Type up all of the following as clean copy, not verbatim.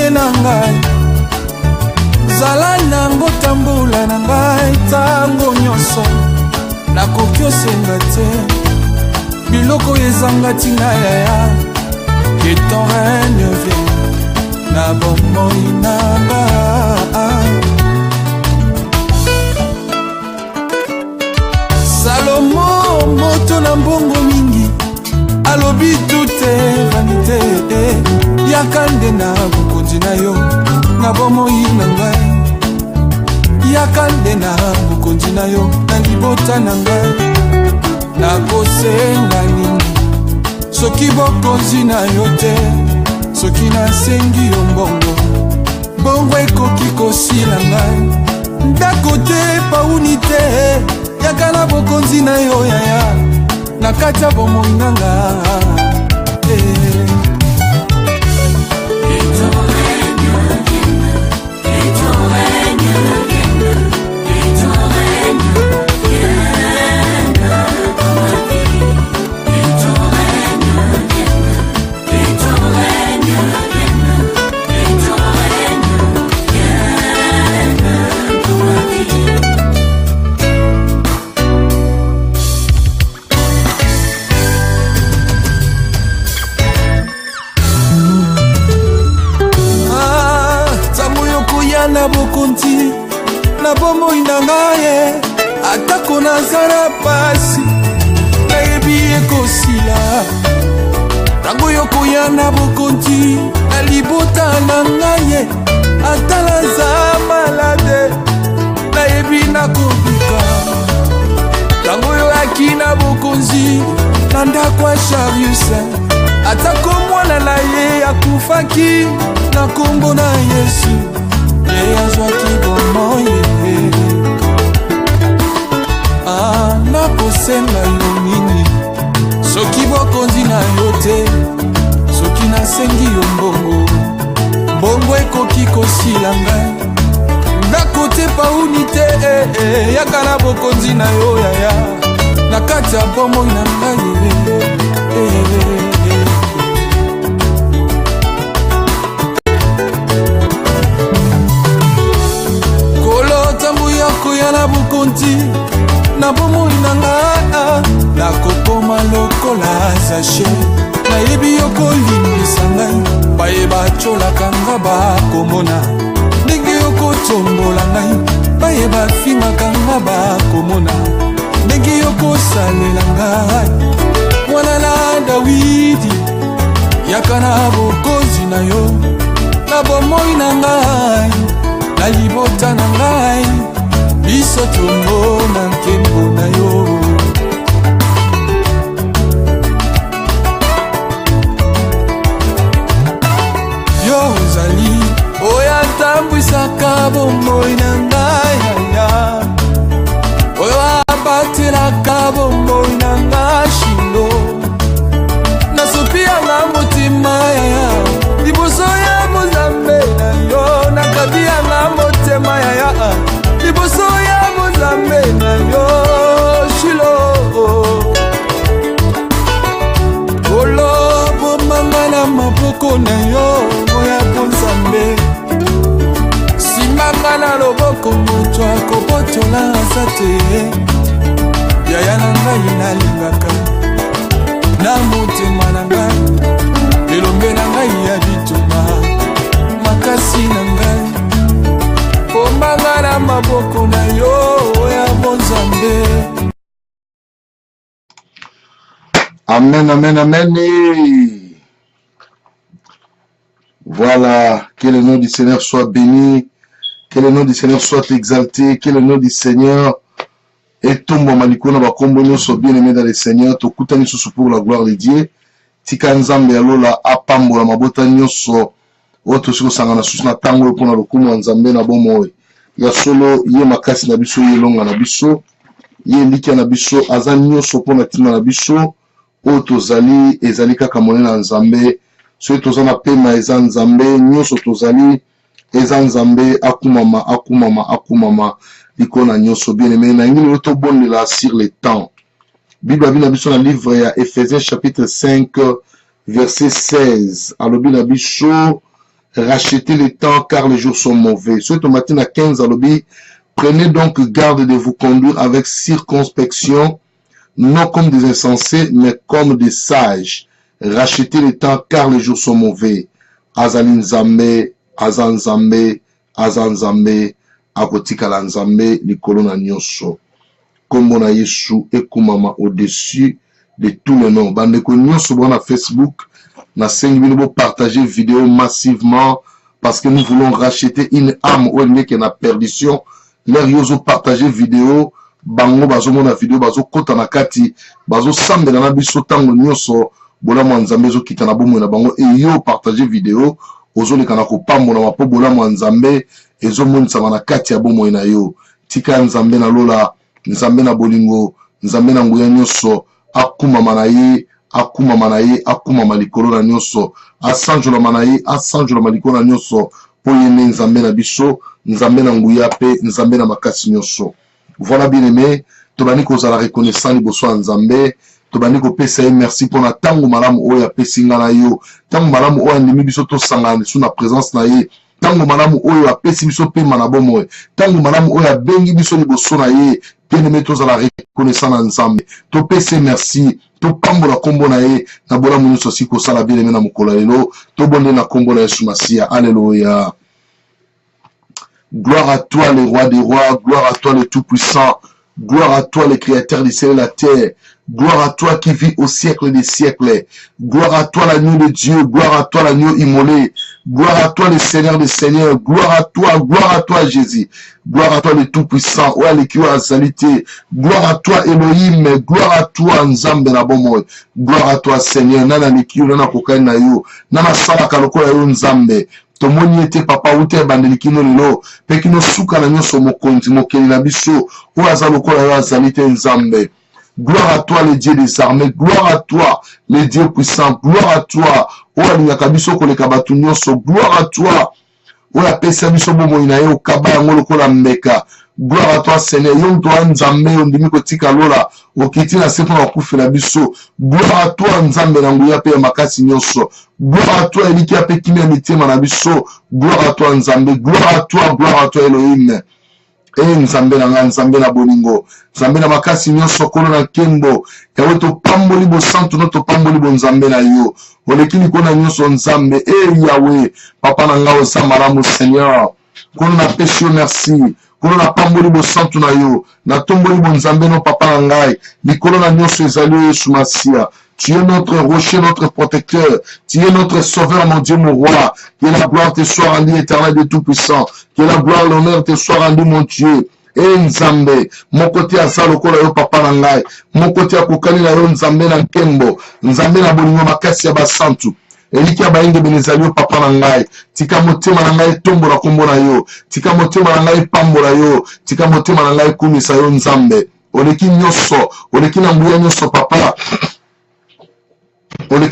ye na ngai zala nango tambola na ngai tango nyonso nakoki osenga te biloko ezanga ntina yaya que ton règne vienne na bomoi na ngai Salomo moto na mbongo mingi alobi tute vanité yakande na bokonzi na yo na bomoi na ngai yakande na bokonzi na yo na libota na ngai nakosenga nini soki bokonzi na yo te soki nasengi yo mbongo bongo ekoki kosila ngai ndako te pauni te yakala bokonzi na yo yaya na kati ya bomoi na ngai na bokonzi na bomoi na ngai atako nazala pasi nayebi ekosila tango yokoya na bokonzi na libota na ngai atala za malade nayebi nakobika tango yoyaki na bokonzi na ndako ya Charius atako mwana na ye akufaki na kombo na Yesu azwaki bomoi nakosenga yo nini soki bokonzi na yo te soki nasengi yo mbongo mbongo ekoki kosila ngai ndako te pauni te yaka na bokonzi na yo yaya na kati ya bomoi na ngai koya na bokonzi na bomoi na ngai nakokoma lokola zache nayebi yo kolimbisa ngai baye bacolaka nga bakomona ndenge yo kotombola ngai baye bafingaka nga bakomona ndenge yo kosalela ngai mwana na Dawidi yaka na bokonzi na yo na bomoi na ngai na libota na ngai biso tomona nkembo na yo yo ozali oyo atambwisaka bomoi na ngai yaya oyo abatelaka bomoi na ngai shilo nasopi yanga motima yaya liboso ya Nzambe na yo nakabi yanga motema yaya liboso ya Nzambe na yo shilo olo bomanga na maboko na yo moya Nzambe simanga na loboko moto akobotola asa te yaya na ngai nalingaka na motema na ngai elombe na ngai ya bituma makasi na ngai pomanga na maboko na yo ya Nzambe. Amen, amen, amen. Et voilà, que le nom du Seigneur soit béni, que le nom du Seigneur soit exalté, que le nom du Seigneur est tombe malikona bakombo nyonso bien-aimé dans le Seigneur, tokutani susu pour la gloire de Dieu. Tika Nzambe alola apambola mabota nyonso oto siko sangana susu na tango pona lokumu Nzambe na bomoi. Ya solo ye makasi na biso ye longa na biso ye likia na biso aza nyonso pona tima na biso oto zali ezali kaka monena Nzambe so tozana pema eza Nzambe nyonso tozali eza Nzambe akumama likona nyonso bien-aimé na ngini to bondela sur le temps. Bible bina biso na livre ya Ephésiens chapitre 5 verset 16 alobi na biso rachetez le temps car les jours sont mauvais. Ce matin à 15 à l'obé, prenez donc garde de vous conduire avec circonspection, non comme des insensés, mais comme des sages. Rachetez le temps car les jours sont mauvais. Azali Nzambe, Azan Nzambe, Azan Nzambe, akotikala Nzambe, likolo na nyonso. Kombo na Yesu ekumama au-dessus de tous les noms. Bandeko nyonso na Facebook, na 5000 bo partager vidéo massivement parce que nous voulons racheter une âme ou une qui est en perdition. L'air yozo partager vidéo, bango bazo mona vidéo, bazo kota na kati, bazo sambela na biso tango nyonso. Bola Nzambe zo kita na bomo na bango et yo partager vidéo ozo le kana ko pambo na mapo bola Nzambe ezo monisa na kati ya bomo na yo tika Nzambe na lola Nzambe na bolingo Nzambe na nguya nyonso akuma manaye akuma malikolo na nyonso asanjola manaye asanjola malikolo na nyonso po yene Nzambe na biso Nzambe na nguya pe Nzambe na makasi nyonso. Voilà bien aimé, tobani ko za la reconnaissance liboso Nzambe. Tobandi ko pesa merci pour na tango malamu oya pesinga na yo tango malamu oya ndimi biso to sangana sous na présence na ye tango malamu oya apesi biso pe manabomo tango malamu oya bengi biso liboso na ye bien aimé to za la reconnaissance na Nzambe to pesa merci to pambola kombo na ye na bola munyo sosi ko sala bien aimé na mokolo lelo to bonde na kombo na Yesu Masia. Alléluia. Gloire à toi le roi des rois, gloire à toi le tout puissant, gloire à toi le créateur du ciel et de la terre. Gloire à toi qui vis au siècle des siècles. Gloire à toi l'agneau de Dieu. Gloire à toi l'agneau immolé. Gloire à toi le Seigneur des Seigneurs. Gloire à toi Jésus. Gloire à toi le Tout-Puissant. Oya l'équipe à salité. Gloire à toi Elohim. Gloire à toi Nzambe na bomo. Gloire à toi Seigneur. Nana l'équipe nana kokai na yo. Nana sala kaloko yo Nzambe. Tomoni ete papa ute bandelikino lelo. Pekino suka na nyoso mokonzi mokeli na biso. Oya zaloko yo azalite Nzambe. Gloire à toi, le Dieu des armées. Gloire à toi, le Dieu puissant. Gloire à toi. Oh, Aliyakabiso kolekabatu nyonso. Gloire à toi. Oh, la pesa biso bomo inaye o kaba ngolo kola meka. Gloire à toi, Seigneur. Yon toi Nzambe ondimi kotika lola. Okiti na sepo na kufela biso. Gloire à toi Nzambe na nguya pe makasi nyonso. Gloire à toi eliki ape kimia mitema na biso. Gloire à toi Nzambe. Gloire à toi Elohim. Nzambe na Nzambe na bolingo Nzambe na makasi nyonso kolo na kembo yawe to pamboli bo santu no to pamboli bo Nzambe na yo olekini kona nyonso Nzambe Yahweh papa na ngao za malamu Seigneur kolo na pesi merci kolo na pamboli bo santu na yo na tomboli bo Nzambe no papa na ngai likolo na nyonso ezali Yesu Masia. Tu es notre rocher, notre protecteur. Tu es notre sauveur, mon Dieu, mon roi. Que la gloire te soit rendue, éternel de tout-puissant. Que la gloire, l'honneur te soit rendu, mon Dieu. Et Nzambe, mon côté à ça, le kola yo papa nangai. Mon côté à kokani na yo Nzambe na nkembo. Nzambe na bolingo makasi ya basantu. Eliki abayinde benezali yo papa nangai. Tika motema nangai tombo na kombo na yo. Tika motema nangai pambo na yo. Tika motema nangai kumisa yo Nzambe. Oleki nyonso, oleki na nguya nyonso papa. Tu es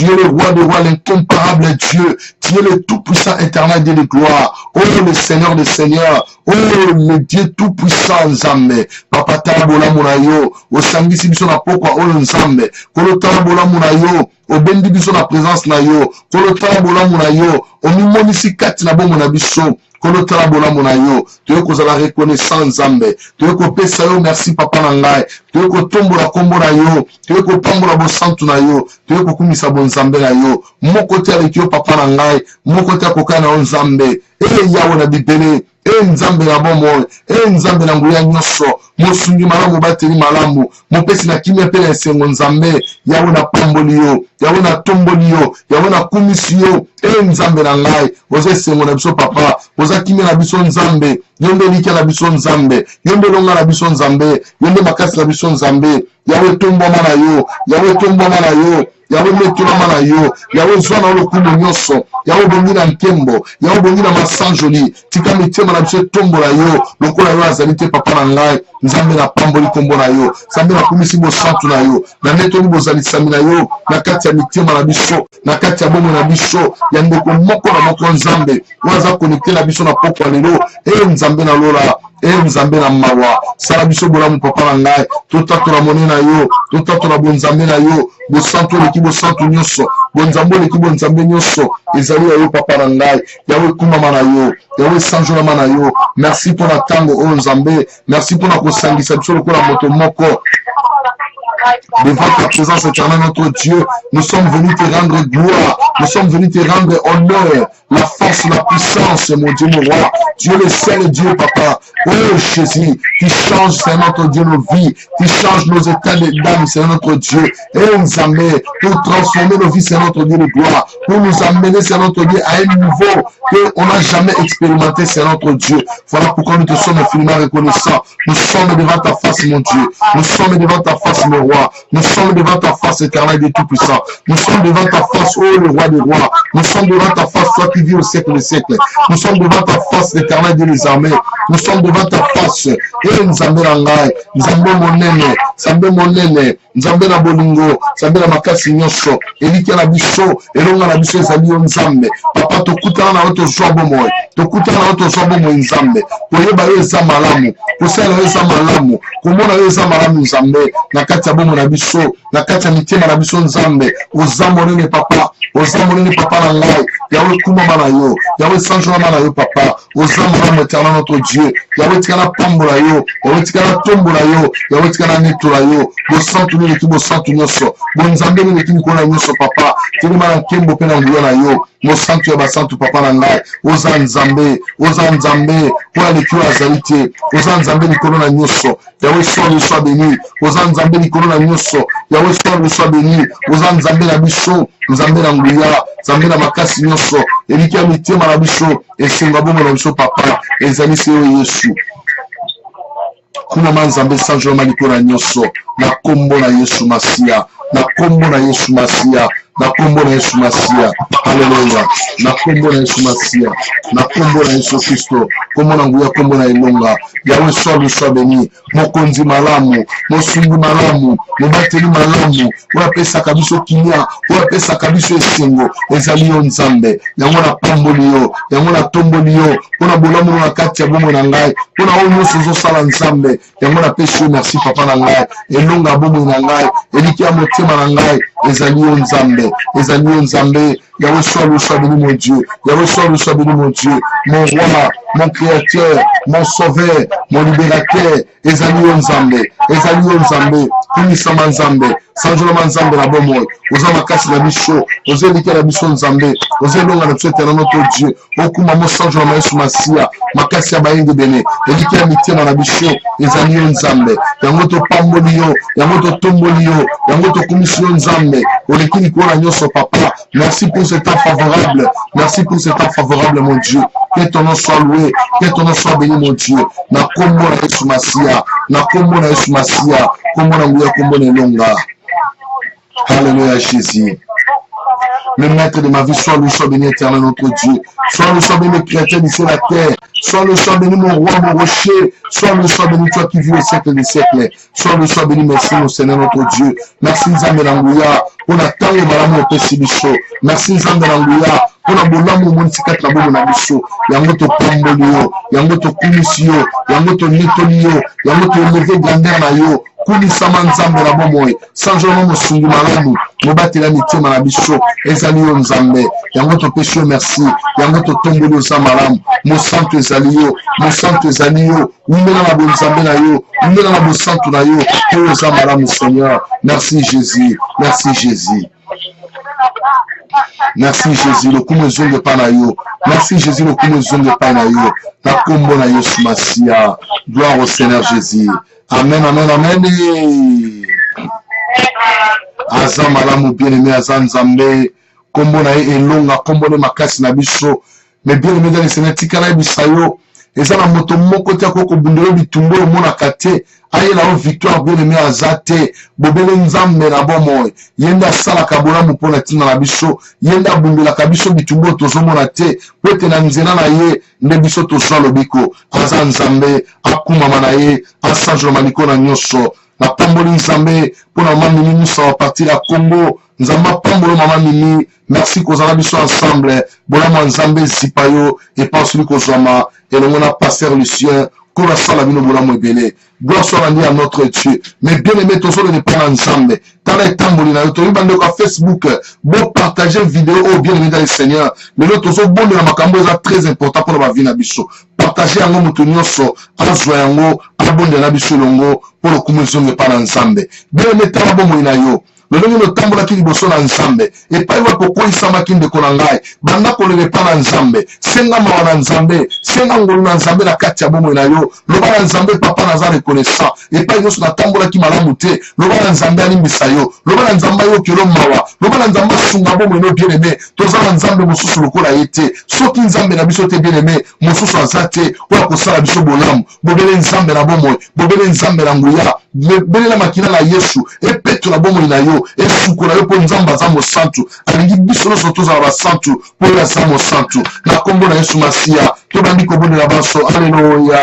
le roi des rois, l'incomparable Dieu. Tu es le tout-puissant éternel de gloire. Oh, le Seigneur des seigneurs. Oh, le Dieu tout-puissant, Nzambe. Papa Tarabola Munayo. O Sangisi biso na pokwa o Nzambe. Kolo Tarabola Munayo. O bendi biso na présence na yo. Kolo Tarabola Munayo. O mimonisi kati na bomo na biso. Kolo Tarabola Munayo. Tu es kozala reconnaissant Nzambe. Tu es ko pesa yo merci papa na ngai. Tu es ko tombola kombo na yo. Tu es ko pambola bo santu na yo. Tu es ko kumisa bo Nzambe na yo. Mon côté avec yo papa na ngai. Mon côté koka na Nzambe. Yahweh na bibele. Nzambe na bomo. Nzambe na nguya nyonso. Mosungi malamu bateli malamu. Mopesi na kimia pe na esengo Nzambe. Yahweh na pamboli yo. Yahweh na tomboli yo. Yahweh na kumisi yo. Nzambe na ngai. Oza esengo na biso papa. Oza kimia na biso Nzambe. Yonde likia na biso Nzambe. Yonde longa na biso Nzambe. Yonde makasi na biso Nzambe. Yahweh tomboma na yo. Yahweh tomboma na yo. Yahweh metulama na yo. Yahweh zwana olokumu nyonso. Yahweh bongi na nkembo. Yahweh bongi na masanjoli. Tika mitema na biso tombo na yo. Lokola yo azali te papa na ngai. Nzambe na pamboli kombo na yo. Nzambe na kumisi bo santu na yo. Na netoni bozalisami na yo. Na kati ya mitema na biso. Na kati ya bomo na biso. Ya ndeko moko na moko Nzambe. Waza konekte na biso na pokwa lelo. Nzambe na lola. Nzambe na mawa. Sala biso bolamu papa na ngai. Totatola mone na yo. Totatola bo Nzambe na yo. Bo santu leki bo santu nyonso. bonzambe leki bonzambe nyonso ezali ya yo papa na ngai yawe kumama na yo yawe sanjolama na yo merci pour la tango o nzambe merci pour la kosangisa biso lokola moto moko devant ta présence éternelle, notre Dieu, nous sommes venus te rendre gloire, nous sommes venus te rendre honneur, la force, la puissance, mon Dieu, mon roi. Tu es le seul Dieu, papa. Oh Jésus, tu changes, c'est notre Dieu, nos vies, tu changes nos états d'âme, c'est notre Dieu. Et nous amène pour transformer nos vies, c'est notre Dieu de gloire, pour nous amener, c'est notre Dieu, à un niveau qu'on n'a jamais expérimenté, c'est notre Dieu. Voilà pourquoi nous te sommes infiniment reconnaissants. Nous sommes devant ta face, mon Dieu. Nous sommes devant ta face, mon roi. Nous sommes devant ta face éternelle de Tout-Puissant. Nous sommes devant ta face, oh le roi des rois. Nous sommes devant ta face, toi qui vis au siècle des siècles. Nous sommes devant ta face, l'éternel des armées. Nous sommes devant ta face. Et nous amène en gaï. Nous amène mon nene. Nous amène mon nene. Nous amène à Bolingo. Nous amène à Makasi Nyosho. Eliki à la bicho. Et l'on a la bicho, les amis, on zambe. Papa, tu coûtes à la autre joie, bon moi. Tu coûtes à la autre joie, bon moi, on zambe. Pour y avoir les amalamu. Pour ça, les amalamu. Comment on a les amalamu, zambe. Nakati bon mon abisso, na kati ya mitema na biso nzambe, ozamonene papa, ozamonene papa na ngai, yawe kumama na yo, yawe sanjolama na yo papa, ozamona éternel notre Dieu, yawe tikana pambola yo, yawe tikana tombola yo, yawe tikana netola yo, bosantu ni leki bosantu nyonso, bonzambe ni leki nikona nyonso papa, telema na nkembo pe na nguya na yo, mosantu ya basantu papa na ngai, oza nzambe, po ya leki oyo azali te, oza nzambe likolo na nyonso, yawe soit béni, oza nzambe likolo na nyonso, yawe soit béni, oza nzambe na biso, nzambe na nguya, nzambe na makasi nyonso, eliki ya mitema na biso, esenga bongo na biso papa, ezali se oyo Yesu. Kumama nzambe sanjolama likolo na nyonso, na kombo na Yesu Masia, na kombo na Yesu Masia, na kombo na Yesu Masia, haleluya, na kombo na Yesu Masia, na kombo na Yesu Kristo, kombo na nguya, kombo na elonga, yawe soit béni, mokonzi malamu, mosungu malamu, mobateli malamu, oapesaka biso kimia, oapesaka biso esengo, ezali yo nzambe, yango na pamboli yo, yango na tomboli yo, pona bolamu na kati ya bomo na ngai, pona oyo nyonso ozosala nzambe, yango na pesi yo merci papa na ngai, elonga bomo na ngai, eliki ya motema na ngai, ezali yo nzambe, ezali yo nzambe, yawe soit béni mon Dieu, yawe soit béni mon Dieu, mon roi, mon créateur, mon sauveur, mon libérateur, ezali yo nzambe, kumisama nzambe, sanjolama nzambe na bomoi, oza makasi na biso, oza eliki na biso nzambe, oza elonga na biso éternel notre Dieu, okuma mo sanjolama Yesu Masia, makasi ya bayenge bene, eliki ya mitema na biso, ezali yo nzambe, yango topamboli yo, yango totomboli yo, yango tokumisi yo nzambe, oleki likolo na nyonso papa, merci pour ce temps favorable, merci pour ce temps favorable mon Dieu, que ton nom soit loué, que ton nom soit béni mon Dieu, na kombo na Yesu Masia, na kombo na Yesu Masia, kombo na nguya, kombo na elonga. Alléluia Jésus. Le maître de ma vie, soit béni éternel notre Dieu, soit béni créateur d'ici la terre, soit béni mon roi, mon rocher, soit béni toi qui vis au siècle des siècles, soit béni merci mon Seigneur notre Dieu, merci Nzambe Nanguya, pour la temps et malamu opesi biso, merci Nzambe Nanguya, pour la bolamu monisika trabomo na biso, yango to pamboli yo, yango to kumisi yo, yango to netoli yo, yango to lever grandeur na yo, kumisama nzambe na bomoi, sanjolama mosungu malamu, mobatela mitema na biso, ezali yo nzambe, yango to pesi yo merci, yango to tomboli yo za malamu, mosantu ezali yo, umela na bonzambe na yo, umela na bosantu na yo, oyo za malamu Seigneur, merci Jésus, merci Jésus. Merci Jésus, le kumu zonge pa na yo. Merci Jésus, le kumu zonge pa na yo. Na kombo na Yesu Masia. Gloire au Seigneur Jésus. Amen, amen, amen. Azan malamu bien-aimé, Azan Nzambe. Kombo na elonga, kombo na makasi na biso. Mais bien-aimé dans le Seigneur, tikala bisayo. Eza na moto moko te koko bundelo bitumbo mona kate. Aye la victoire bien-aimé azate. Bobele nzambe na bomo. Yenda sala kabula mpona tina na biso. Yenda bundela kabiso bitumbo tozomona te. Pwete na nzena na ye. Nde biso tozwa lobiko. Aza nzambe. Akumama na ye. Asanjolo maliko na nyonso. Na pamboli nzambe. Pona mamini musa wa partir à Congo. Nzamba pambolo mama mimi. Merci kozala biso ensemble. Bolama nzambe zipayo. Et pas celui kozama. Et le mona pasteur Lucien. Gloire soit à notre Dieu. Mais bien aimé, ton sol ne pas ensemble. Tant ezala etamboli na yo toyebi bandeko ya Facebook bo partager vidéo oyo bien aimé dans le Seigneur lelo tozobondela makambo eza très important mpona bavi na biso partager yango moto nyonso azwa yango abondela na biso elongo mpo lokumu ezonge epai na Nzambe bien aimé tala bomoi na yo lolongi lotambolaki liboso na Nzambe epai wapo koyisamaki ndeko na ngai banda kolela epai na Nzambe senga mawa na Nzambe senga ngolu na Nzambe na kati ya bomoi na yo loba na Nzambe papa naza reconnaissant epai nyonso natambolaki malamu te loba na Nzambe alimbisa yo loba na Nzambe ayokelo mawa loba na Nzambe asunga bomoi no bien aimé toza na Nzambe mosusu lokola ye te soki Nzambe na biso te bien aimé mosusu aza te oyo kosala biso bolamu bobele Nzambe na bomoi bobele Nzambe na nguya belela makila na Yesu epetola bomoi na yo esukola yo mpo Nzambe aza mosantu alingi biso nyonso tozala basantu mpo oyo aza mosantu na kombo na Yesu Masiya tobandi kobondela baso alleluya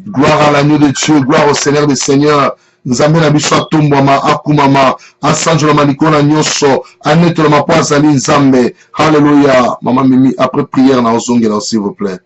gloire à l'agneau de Dieu gloire au Seigneur des Seigneurs Nzambe na biso atombwama akumama asanjolama likolo nyonso anetolama mpo azali Nzambe alleluya mama Mimi après prière na ozongela s'il vous plaît.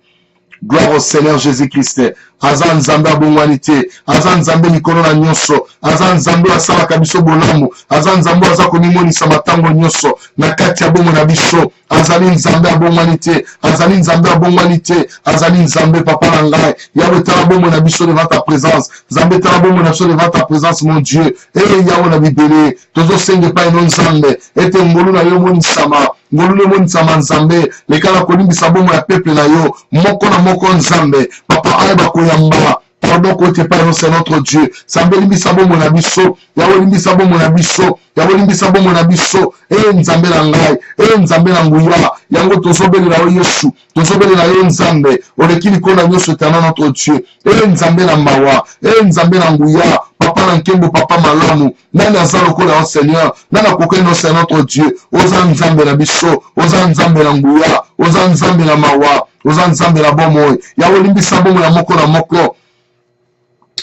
Gloire au Seigneur Jésus-Christ. Aza Nzambe abongwani te. Aza Nzambe likolo na nyonso. Aza Nzambe asalaka biso bolamu. Aza Nzambe aza komimonisa matango nyonso na kati ya bongo na biso. Azali Nzambe abongwani te. Azali Nzambe abongwani te. Azali Nzambe papa na ngai. Yahweh tala bongo na biso devant ta présence. Nzambe tala bongo na biso devant ta présence mon Dieu. Yahweh na bibele. Tozo senge pa ino Nzambe. Ete ngolu na yo monisama. Ngolu le monisama Nzambe. Lekala kolimbisa bongo ya peuple na yo. Moko na moko Nzambe. Papa ayeba koyamba. Pardon côté Père, c'est notre Dieu. Nzambe limbisa bongo na biso. Yahweh limbisa bongo na biso. Yahweh limbisa bongo na biso. Nzambe na ngai. Nzambe na nguya. Yango tozobelela yo Yesu. Tozobelela yo Nzambe. Oleki likolo na nyonso éternel notre Dieu. Nzambe na mawa. Nzambe na nguya. Papa na nkembo papa malamu. Nani aza lokola yo Seigneur. Nani akoki no c'est notre Dieu. Oza Nzambe na biso. Oza Nzambe na nguya. Oza Nzambe na mawa. Oza Nzambe na bomoi. Yahweh limbisa bongo na moko na moko.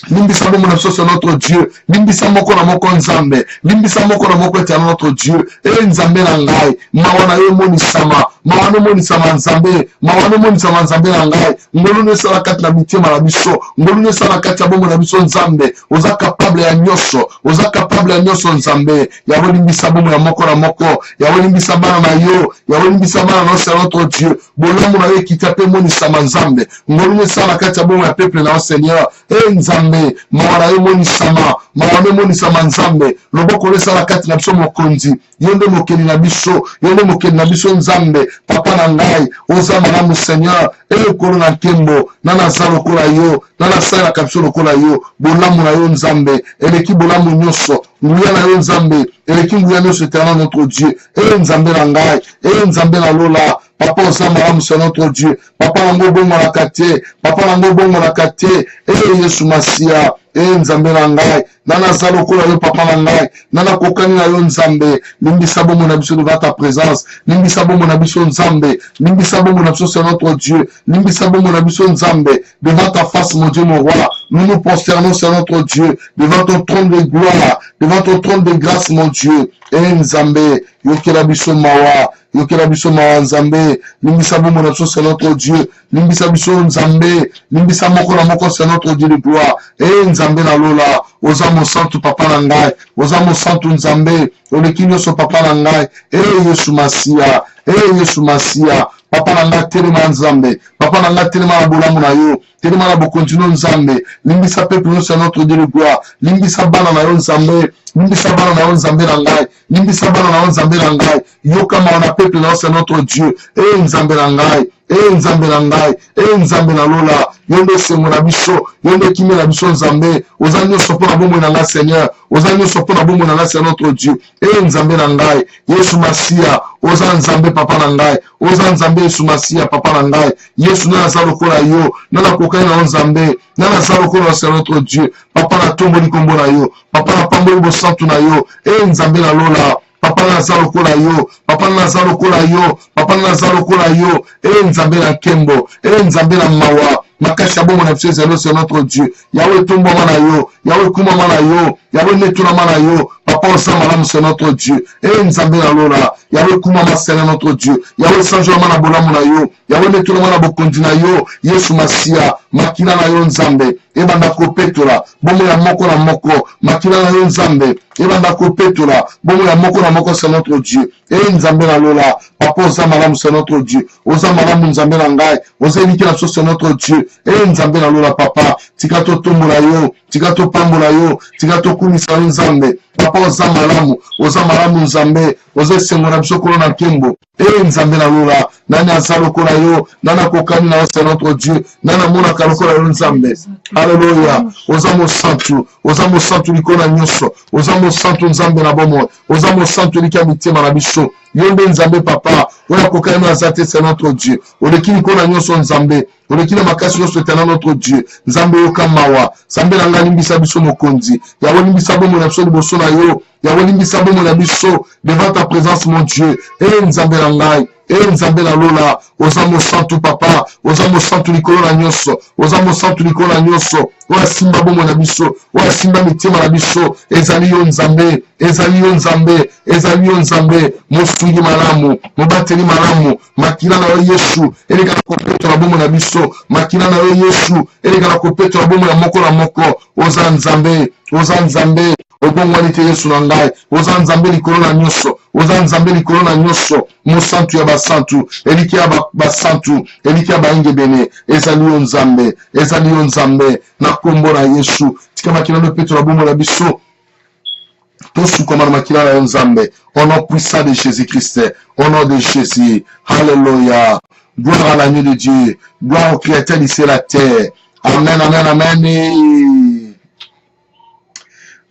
Limbisa bongo na biso c'est notre Dieu. Limbisa moko na moko Nzambe. Limbisa moko na moko éternel notre Dieu. Nzambe na ngai. Mawa na yo monisama. Mawa no monisama Nzambe. Mawa no monisama Nzambe na ngai. Ngolu ne sala kati na mitema na biso. Ngolu ne sala kati ya bongo na biso Nzambe. Oza capable ya nyonso. Oza capable ya nyonso Nzambe. Yahweh limbisa bongo ya moko na moko. Yahweh limbisa bana na yo. Yahweh limbisa bana na c'est notre Dieu. Bolamu na yo kitape monisama Nzambe. Ngolu ne sala kati ya bongo ya peuple na Seigneur. Nzambe mawala yo monisama mawala yo monisama Nzambe loboko lesala kati na biso mokonzi yonde mokeli na biso yonde mokeli na biso Nzambe papa na ngai oza malamu Seigneur ekolo na nkembo nana za lokola yo nana sala kapso lokola yo bolamu na yo Nzambe eleki bolamu nyonso nguya na yo Nzambe eleki nguya nyonso éternel notre Dieu Nzambe na ngai Nzambe na lola papa oza malamu c'est notre Dieu papa nango bongo na kate papa nango bongo na kate Yesu Masiya Nzambe na ngai nana za lokola yo papa na ngai nana kokani na yo Nzambe limbisa bongo na biso devant ta présence limbisa bongo na biso Nzambe limbisa bongo na biso c'est notre Dieu limbisa bongo na biso Nzambe devant ta face mon Dieu mon roi nous nous prosternons c'est notre Dieu devant ton trône de gloire devant ton trône de grâce mon Dieu Nzambe yokela biso mawa yokela biso mawa Nzambe limbisa bongo na biso c'est notre Dieu limbisa biso Nzambe limbisa moko na moko c'est notre Dieu de gloire Nzambe na lola oza mosantu papa na ngai oza mosantu Nzambe oleki nyonso papa na ngai Yesu Masiya Yesu Masiya papa na ngai telema Nzambe papa na ngai telema na bolamu na yo telema na bokonzino Nzambe limbisa peuple nyonso notre Dieu de gloire limbisa bana na yo Nzambe limbisa bana na yo Nzambe na ngai limbisa bana na yo Nzambe na ngai yokama na peuple na yo c'est notre Dieu Nzambe na ngai Nzambe na ngai Nzambe na lola yonde sengo na biso yonde kimi na biso Nzambe oza nyonso mpo na bomoi na ngai Seigneur oza nyonso mpo na bomoi na ngai c'est notre Dieu Nzambe na ngai Yesu Masiya oza Nzambe papa na ngai oza Nzambe Yesu Masiya papa na ngai Yesu nana za lokola yo nana kokani na yo Nzambe nana za lokola c'est notre Dieu papa na tomboli kombo na yo papa na pamboli bosantu na yo Nzambe na lola papa na za lokola yo papa na za lokola yo papa na za lokola yo Nzambe na nkembo Nzambe na mawa makasi ya bongo na biso ezali c'est notre Dieu Yahweh tombama na yo Yahweh kumama na yo Yahweh netulama na yo Papa Osamalam, c'est notre Dieu. Et Nzambe na lola. Yahweh Kumama, c'est notre Dieu. Yahweh Sanjoma na bola yo. Yahweh Netulama na bokondi na yo. Yesu Masia. Makina na yo Nzambe. Ebanda kopetola. Bomo ya moko na moko. Makina na yo Nzambe. Ebanda kopetola. Bomo ya moko na moko, c'est notre Dieu. Et Nzambe na lola. Papa Osamalam, c'est notre Dieu. Osamalam Nzambe na ngai. Oseniki na so, c'est notre Dieu. Et Nzambe na lola papa. Tikato tombola yo. Tikato pambola yo. Tikato kumisa yo Nzambe. Papa Osamalam Nzambe. Ose sengona biso kolo na kembo. Et Nzambe na lola. Nani azalo kola yo. Nana kokani na yo, c'est notre Dieu. Nana mona kalokola yo Nzambe. Alléluia. Osamo santu. Osamo santu likona nyoso. Osamo santu Nzambe na bomo. Osamo santu likia mitema na biso. Yombe Nzambe papa. Oya kokani na zate, c'est notre Dieu. Oleki likona nyoso Nzambe. Oleki na makasi nyoso etana notre Dieu. Nzambe yoka mawa. Nzambe na nga limbisa biso mokonzi. Yawe limbisa bomo na biso liboso na yo. Yawe limbisa bomo na biso devant ta présence mon Dieu. Et Nzambe na ngai. Et Nzambe na lola. Osamo santu papa. Osamo santu likolo na nyoso. Osamo santu likolo na nyoso. Oya simba bomo na biso. Oya simba mitema na biso. Ezali yo Nzambe. Ezali yo Nzambe. Ezali yo Nzambe. Mosungi malamu. Mobateli malamu. Makina na yo Yesu. Eleka na kopeto na bomo na biso. Makina na yo Yesu. Eleka na kopeto na bomo na moko na moko. Oza Nzambe. Oza Nzambe. Obongwanite Yesu na ngai. Oza Nzambe likolo na nyoso. Oza Nzambe likolo na nyoso. Mosantu ya basantu. Eliki ya basantu. Eliki ya bainge bene. Ezali yo Nzambe. Ezali yo Nzambe. Na kombo na Yesu. Tika makina no peto na bomo na biso. Tous comme makina na yo Nzambe. Au nom puissant de Jésus-Christ. Au nom de Jésus. Alléluia. Gloire à l'agneau de Dieu. Gloire au Créateur du ciel et la terre. Amen, amen, amen.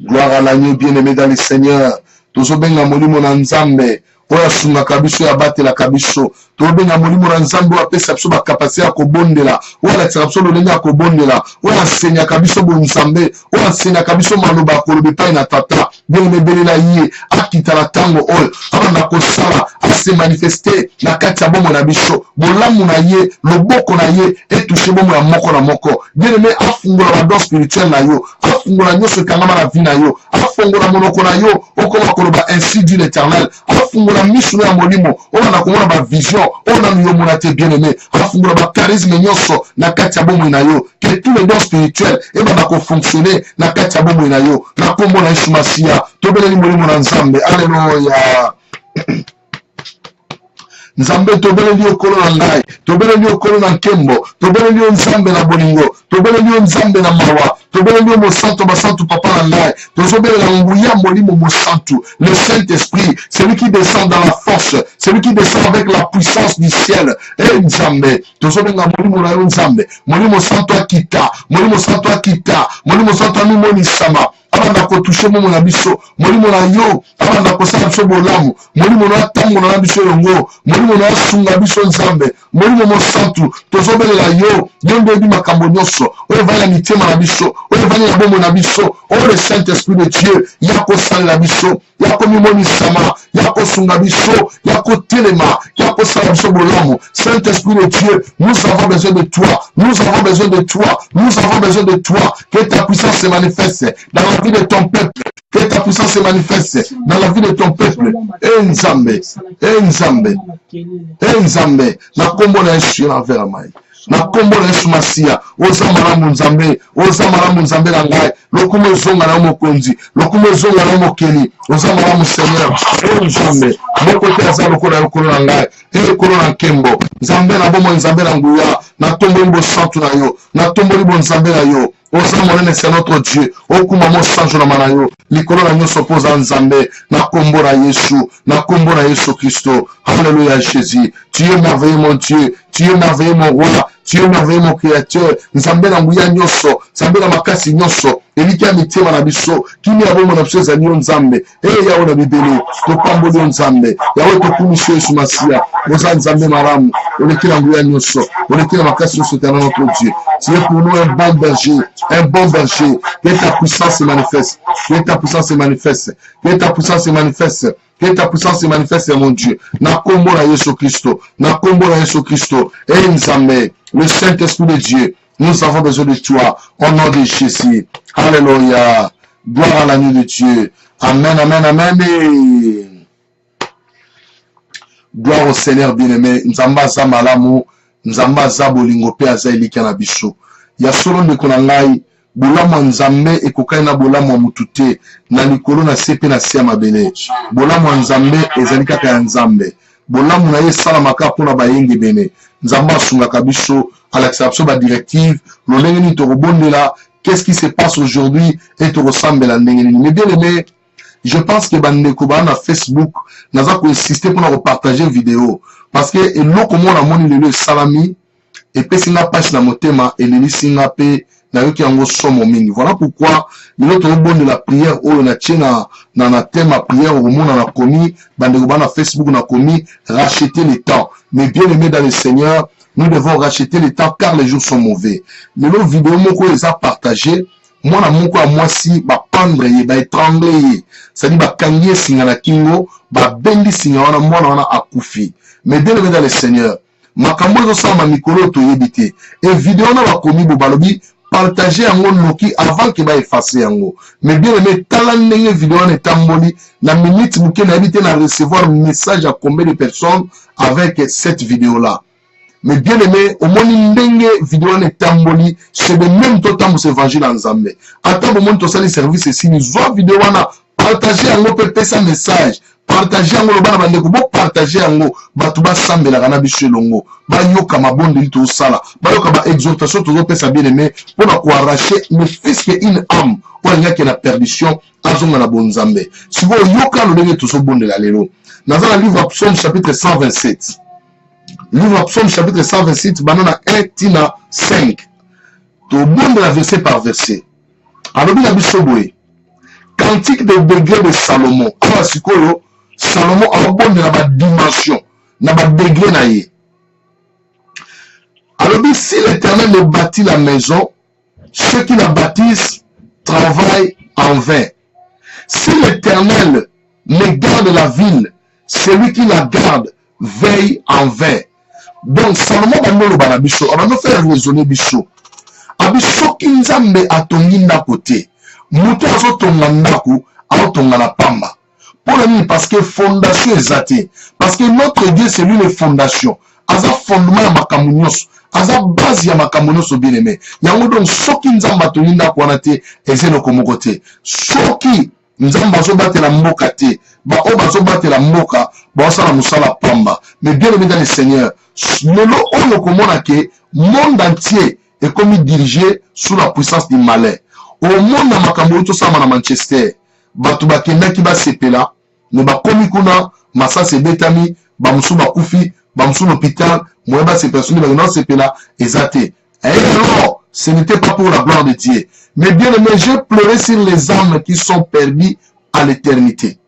Gloire à l'agneau bien-aimé dans le Seigneur. Tozobenga molimo na Nzambe. Oya sunga kabiso ya bate la kabiso. Tobenga molimo na Nzambe wa pesa biso ba kapasite ya kobondela. Oya la tsapso lo lenga kobondela. Oya senya kabiso bo Nzambe. Oya senya kabiso maloba kolobe pa na tata. Bien mebele na ye akita la tango oyo. Abanda kosala ase manifester na kati ya bomo na biso. Bolamu na ye, loboko na ye etouche bomo ya moko na moko. Bien aimé afungola ba don spirituel na yo. Afungola nyoso kangama na vie na yo. Afungola monoko na yo okoma koloba ainsi dit l'Éternel. Afungola mishuno ya molimo. Ona na komona ba vision. Ona na yo mona te bien aimé. Afungola ba charisme nyoso na kati ya bomo na yo. Que tous les dons spirituels et ba ko fonctionner na kati ya bomo na yo. Na kombo na Yesu Masia. Tobele molimo na Nzambe. Alléluia. Nzambe tobele liyo kolo na ngai, tobele liyo kolo na nkembo, tobele liyo Nzambe na bolingo, tobele liyo Nzambe na mawa, tobele liyo mosantu basantu papa na ngai, tozobele na nguya molimo mosantu, le Saint-Esprit, celui qui descend dans la force, celui qui descend avec la puissance du ciel, et Nzambe, tozobele na molimo na yo Nzambe, molimo santo akita, molimo santo akita, molimo santo amimoni sama, abanda kotouche momo na biso, molimo na yo, abanda kosala biso bolamu, molimo na tango na biso yongo, molimo na sunga biso Nzambe, molimo mosantu, tozobelela yo, nde bi makambo nyonso, oyo vaya mitema na biso, oyo vaya bomo na biso, oyo le Saint-Esprit de Dieu, yako sala biso, yako mimoni sama, yako sunga biso, yako telema, yako sala biso bolamu. Saint-Esprit de Dieu, nous avons besoin de toi, nous avons besoin de toi, nous avons besoin de toi, que ta puissance se manifeste dans la vie de ton peuple, que ta puissance se manifeste dans la vie de ton peuple. Nzambe, Nzambe, Nzambe, na kombo na Yesu na vera mai. Na kombo na Yesu Masia, oza malamu Nzambe na ngai, lokumo zonga na mokonzi, lokumo zonga na mokeli, oza malamu Seigneur, Nzambe, moko te aza lokola na ngai, lokolo na nkembo, Nzambe na bomo Nzambe na nguya, na tombo libo santu na yo, na tombo libo Nzambe na yo, oza monene c'est notre Dieu, okuma mo sanjo na manayo, likolo na nyoso poza Nzambe, na kombo na Yesu Christo. Alléluia Jésus, tu es merveilleux mon Dieu, tu es merveilleux mon roi, tu es merveilleux mon créateur, Nzambe na nguya nyoso, Nzambe na makasi nyoso, eliki ya mitema na biso, kimi ya bomo na biso ezali yo Nzambe, yawe na bibele, topamboli yo Nzambe, yawe tokumiso Yesu Masia, oza Nzambe malamu, oleki na nguya nyoso, oleki na makasi nyoso etana notre Dieu, tu es pour nous un bon berger, que ta puissance se manifeste, que ta puissance se manifeste, que ta puissance se manifeste, que ta puissance se manifeste, mon Dieu. Na kombo na Yesu Christo, na kombo na Yesu Christo, et Nzambe, le Saint-Esprit de Dieu, nous avons besoin de toi, au nom de Jésus. Alléluia. Gloire à l'agneau de Dieu. Amen, amen, amen. Et gloire au Seigneur bien-aimé. Nzamba za malamu, nzamba za bolingo pe aza elika na biso. Ya solo ndeko na ngai, bolamu ya nzambe ekokai na bolamu ya mutu te, na likolo na se pe na se ya mabele. Bolamu ya nzambe ezali kaka ya nzambe. Bolamu na ye esalamaka mpona bayenge bene. Nzambe asungaka biso, alakisaka biso ba directive, lolenge nini tokobondela, qu'est-ce qui se passe aujourd'hui et tokosambela ndenge nini. Mais bien aimé, je pense que bandeko ba na Facebook naza ko insister pour partager vidéo parce que eloko mona moni lelo salami et pe singa page na motema et leli singa pe na yoki yango somo mingi. Voilà pourquoi lelo to bon de la prière o na tchena na thème prière au mona na komi bandeko ba na Facebook na komi racheter le temps. Mais bien aimé dans le Seigneur, nous devons racheter le temps car les jours sont mauvais. Lelo vidéo moko les a partagé moi na moko a moi si ba pendre ye ba étrangler ye c'est-à-dire ba kangie singa na kingo ba bendi singa wana mwana wana akufi. Mais bien aimé dans le Seigneur, makambo zo sama mikolo to yebite et vidéo na ba komi bo balobi partager yango loki avant que ba effacer yango. Mais bien aimé tala ndenge vidéo na tamboli na minute muke na yebite na recevoir message à combien de personnes avec cette vidéo là. Mais bien aimé, au moins ndenge vidéo ne tamboli, c'est de même temps pour évangile en Zambé. Attends au moins tout ça les services ici, nous voit vidéo wana, partager en gros sa message, partager en gros bana bandeko, bo partager en gros, batuba sambe la kana biche longo, ba yoka mabonde lito sala, ba yoka ba exhortation toujours pesa bien aimé, pour ko arracher ne fils que une âme, pour il y a que la perdition, azonga na bon Zambé. Si vous yoka le ndenge tout so bonde la lelo. Dans le livre Psaume chapitre 127. Livre Psaume chapitre 127, banana 1 tina 5. Tout bon de la verset par verset. Alors, il a dit Soboé. Cantique de degré de Salomon. Alors, Sikolo, Salomon a bon de la dimension, na degré naïe. Alors, si l'Éternel ne bâtit la maison, ceux qui la bâtissent travaillent en vain. Si l'Éternel ne garde la ville, celui qui la garde veille en vain. Donc, Salomon va nous le biso, on va nous faire raisonner biso. Abiso ki nzambe atongi ndako te. Mutu azo tonga ndako, azo tonga la pamba. Pour le dire, parce que fondation est zate. Parce que notre Dieu, c'est lui les fondations. Aza fondement ya makamunyoso. Aza base ya makamunyoso bien aimé. Yango donc, soki nzambe atongi ndako wana te, ezelo komoko te. Soki nzambe azo batela mboka te, ba o bazo batela mboka, ba osala musala pamba. Mais bien aimé dans le Seigneur, lelo oyo komona ke monde entier est comme dirigé sous la puissance du malin. Au monde na makambo to sama na Manchester, batu bakendaki ba sepela, ne ba komi kuna masa se betami, ba musu ba kufi, ba musu l'hôpital, moyeba ces personnes ba non sepela ezate. Et non, ce n'était pas pour la gloire de Dieu. Mais bien aimé, j'ai pleuré sur les âmes qui sont perdues à l'éternité.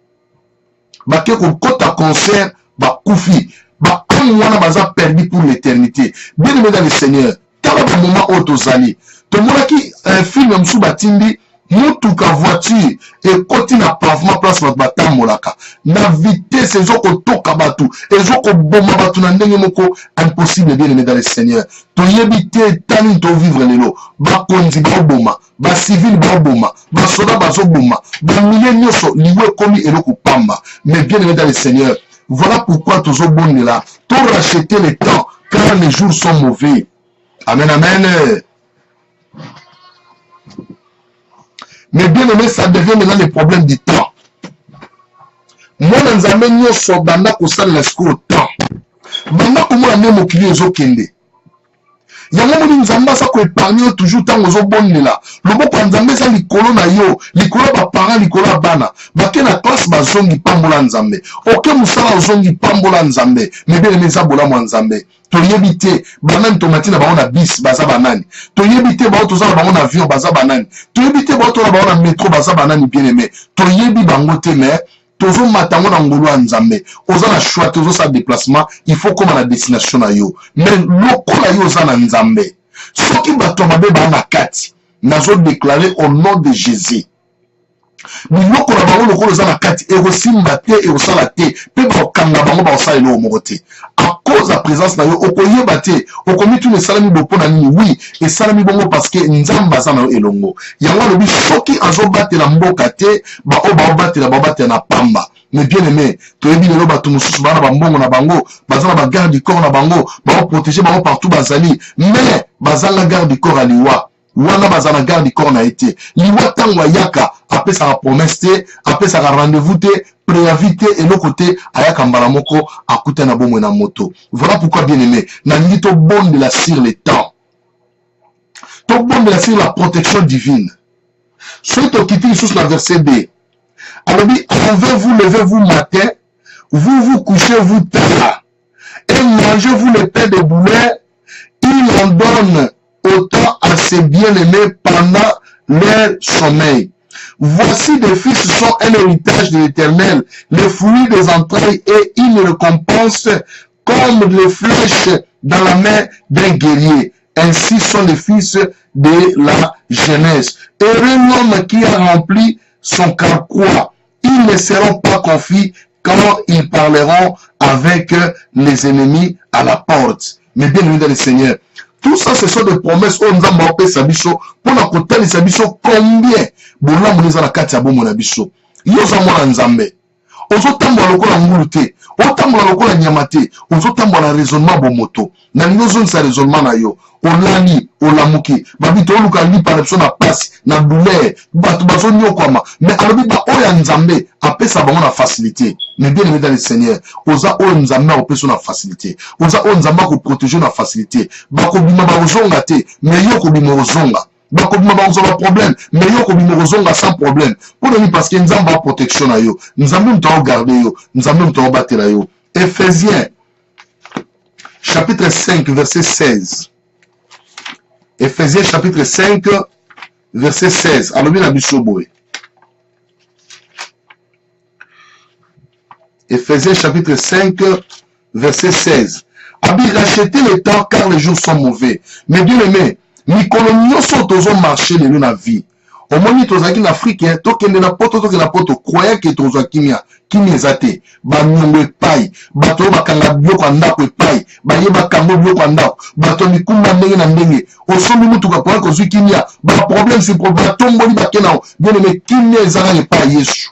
Ba ke ko kota concert ba kufi. Bah, on a perdu pour l'éternité. Bien aimé dans le Seigneur, quand le moment où tu zali, tout le monde qui film sous batindi, mutuka voiture et côté na pavement place notre batam molaka. Na vitesse ces autres toka batu, et autres bomba batu na ndenge moko impossible bien aimé dans le Seigneur. To yebite tani to vivre lelo, ba konzi ba boma, ba civil ba boma, ba soda ba zo boma, ba milliers nyoso liwe komi eloko pamba. Mais bien aimé dans le Seigneur. Voilà pourquoi tous au bon de là, tout racheter le temps, car les jours sont mauvais. Amen, amen. Mais bien aimé, ça devient maintenant le problème du temps. Moi, nous avons sur banda pour ça le temps. Banda comment on a mon client kende. Yango moni nzamba sa ko épargner toujours tant aux bonnes là. Le bon quand nzamba sa likolo na yo, likolo ba parents likolo bana. Ba ke na classe ba zongi pambola nzambe. OK musala zongi pambola nzambe. Mais bien les abola mo nzambe. To yebite banane tomati na ba on a bis baza banani. To yebite ba to za ba on avion baza banani. To yebite ba to ba on a métro baza banani bien aimé. To yebi bango te mais toujours matango na ngolo nzambe oza na choix toujours sa déplacement il faut comme la destination na yo mais lokola yo oza na nzambe soki bato mabe ba na kati nazo déclarer au nom de Jésus biloko na bango lokolo za na kati ekosimba te ekosala te mpe bakokanga bango bakosala eloko moko te à cause ya présence na yo okoyeba te okomi tuna esalami bo mpo na nini wi esalami bongo parce que nzambe aza na yo elongo yango alobi soki azobatela mboka te baoyo baobatela na pamba. Mais bien aimé, toyebi lelo bato mosusu bana bambongo na bango baza na bagarde du corps na bango baoprotege bango partout bazali mais bazanga garde du corps aliwa wana baza na garde du corps na été liwa ntango ayaka apesaka promesse te apesaka rendez-vous te préavis te eloko te ayaka mbala moko akuta na bomoi na moto. Voilà pourquoi bien aimé nalingi tobondela sur le temps, tobondela sur la protection divine. Soki tokiti lisusu na verset B alors, vous levez-vous matin, vous vous couchez-vous tard, et mangez-vous le pain de boulet, il en donne autant à ses bien-aimés pendant leur sommeil. Voici des fils sont un héritage de l'Éternel, les fruits des entrailles et une récompense comme les flèches dans la main d'un guerrier. Ainsi sont les fils de la jeunesse. Heureux l'homme qui a rempli son carquois. Ils ne seront pas confus quand ils parleront avec les ennemis à la porte. Mais bien aimé dans le Seigneur, tout ça, ce sont des promesses. On nous a marqué Sabiso. Pour la côté de Sabiso, combien Boula Mouniza la Katia Bomona Biso. Yosamona Nzambe. Ozotambo lokola ngulu te, otambo lokola nyama te, ozotambo la raisonnement bomoto. Na nyozo sa raisonnement na yo. Olani, olamuki, babito oluka li par na passe, na douleur, bato bazo nyokwama. Mais alobi ba oya Nzambe, apesa bango na facilité. Mais bien aimé dans le Seigneur, oza oya Nzambe apesa na facilité. Oza oya Nzambe ko protéger na facilité. Bako bima ba ozonga te, mais yo ko bima ozonga. Bako bima ba ozonga problème, mais yo ko bima ozonga sans problème. Pour nous parce que Nzambe a protection na yo. Nzambe mto garder yo, Nzambe mto batela yo. Éphésiens chapitre 5 verset 16. Éphésiens chapitre 5 verset 16. Alors bien Abisoboé. Éphésiens chapitre 5 verset 16. Abi rachetez le temps car les jours sont mauvais. Mais bien aimé, mikolo nyonso tozo marcher lelo na vie. Au moment tozaki na Afrique, tokende na poto croyant que tozo kimia ezate ba nyongo epai bato bakanga biloko ndako epai bayeba kango biloko ndako bato mikumba ndenge na ndenge osombi mutuka kwa kozwi kimia ba problème c'est problème tomboli bakena bien aimé kimia ezaka epai Yesu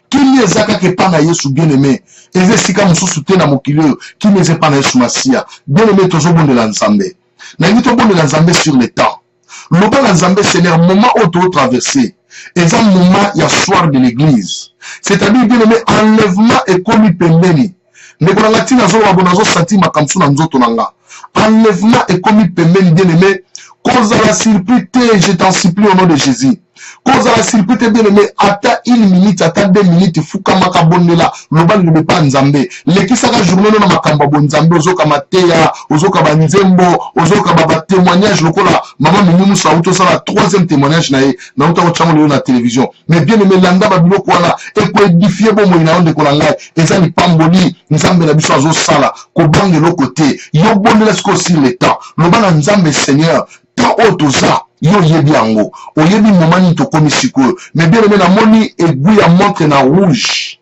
kimia ezaka epai na Yesu bien aimé ezesika mususu te na mokili oyo kimia ezapa na Yesu Masia bien aimé tozo bondela Nzambe na ngi to bondela Nzambe sur le temps loba la Nzambe Seigneur moment où tu traverser et un moment il y a soir de l'église. C'est-à-dire bien aimé enlèvement et commis pembeni. Ne konangati na zo wabonazo sati makamsu na nzoto nanga. Enlèvement et commis pembeni bien aimé. Cause à la surprise, je t'en supplie au nom de Jésus. Cause à la surprise bien aimé, ata 1 minute, ata 2 minutes, fuka makabonela, lobali ne pas Nzambe. Lekisaka journée na makamba bon Nzambe, ozoka mateya, ozoka banzembo, ozoka baba témoignage lokola, maman minimu sa auto ça la 3e témoignage na ye, na uta ochango na télévision. Mais bien aimé landa babilo kwana, e ko édifier bon mo ina onde ko ngai, ezali pamboli, Nzambe na biso azo sala, ko bange lo côté, yo bondela sko sur le temps. Lobana Nzambe Seigneur, tant otoza yo yebi yango oyebi momani to komi sikoyo mais bien aimé na moni aiguille à montre na rouge.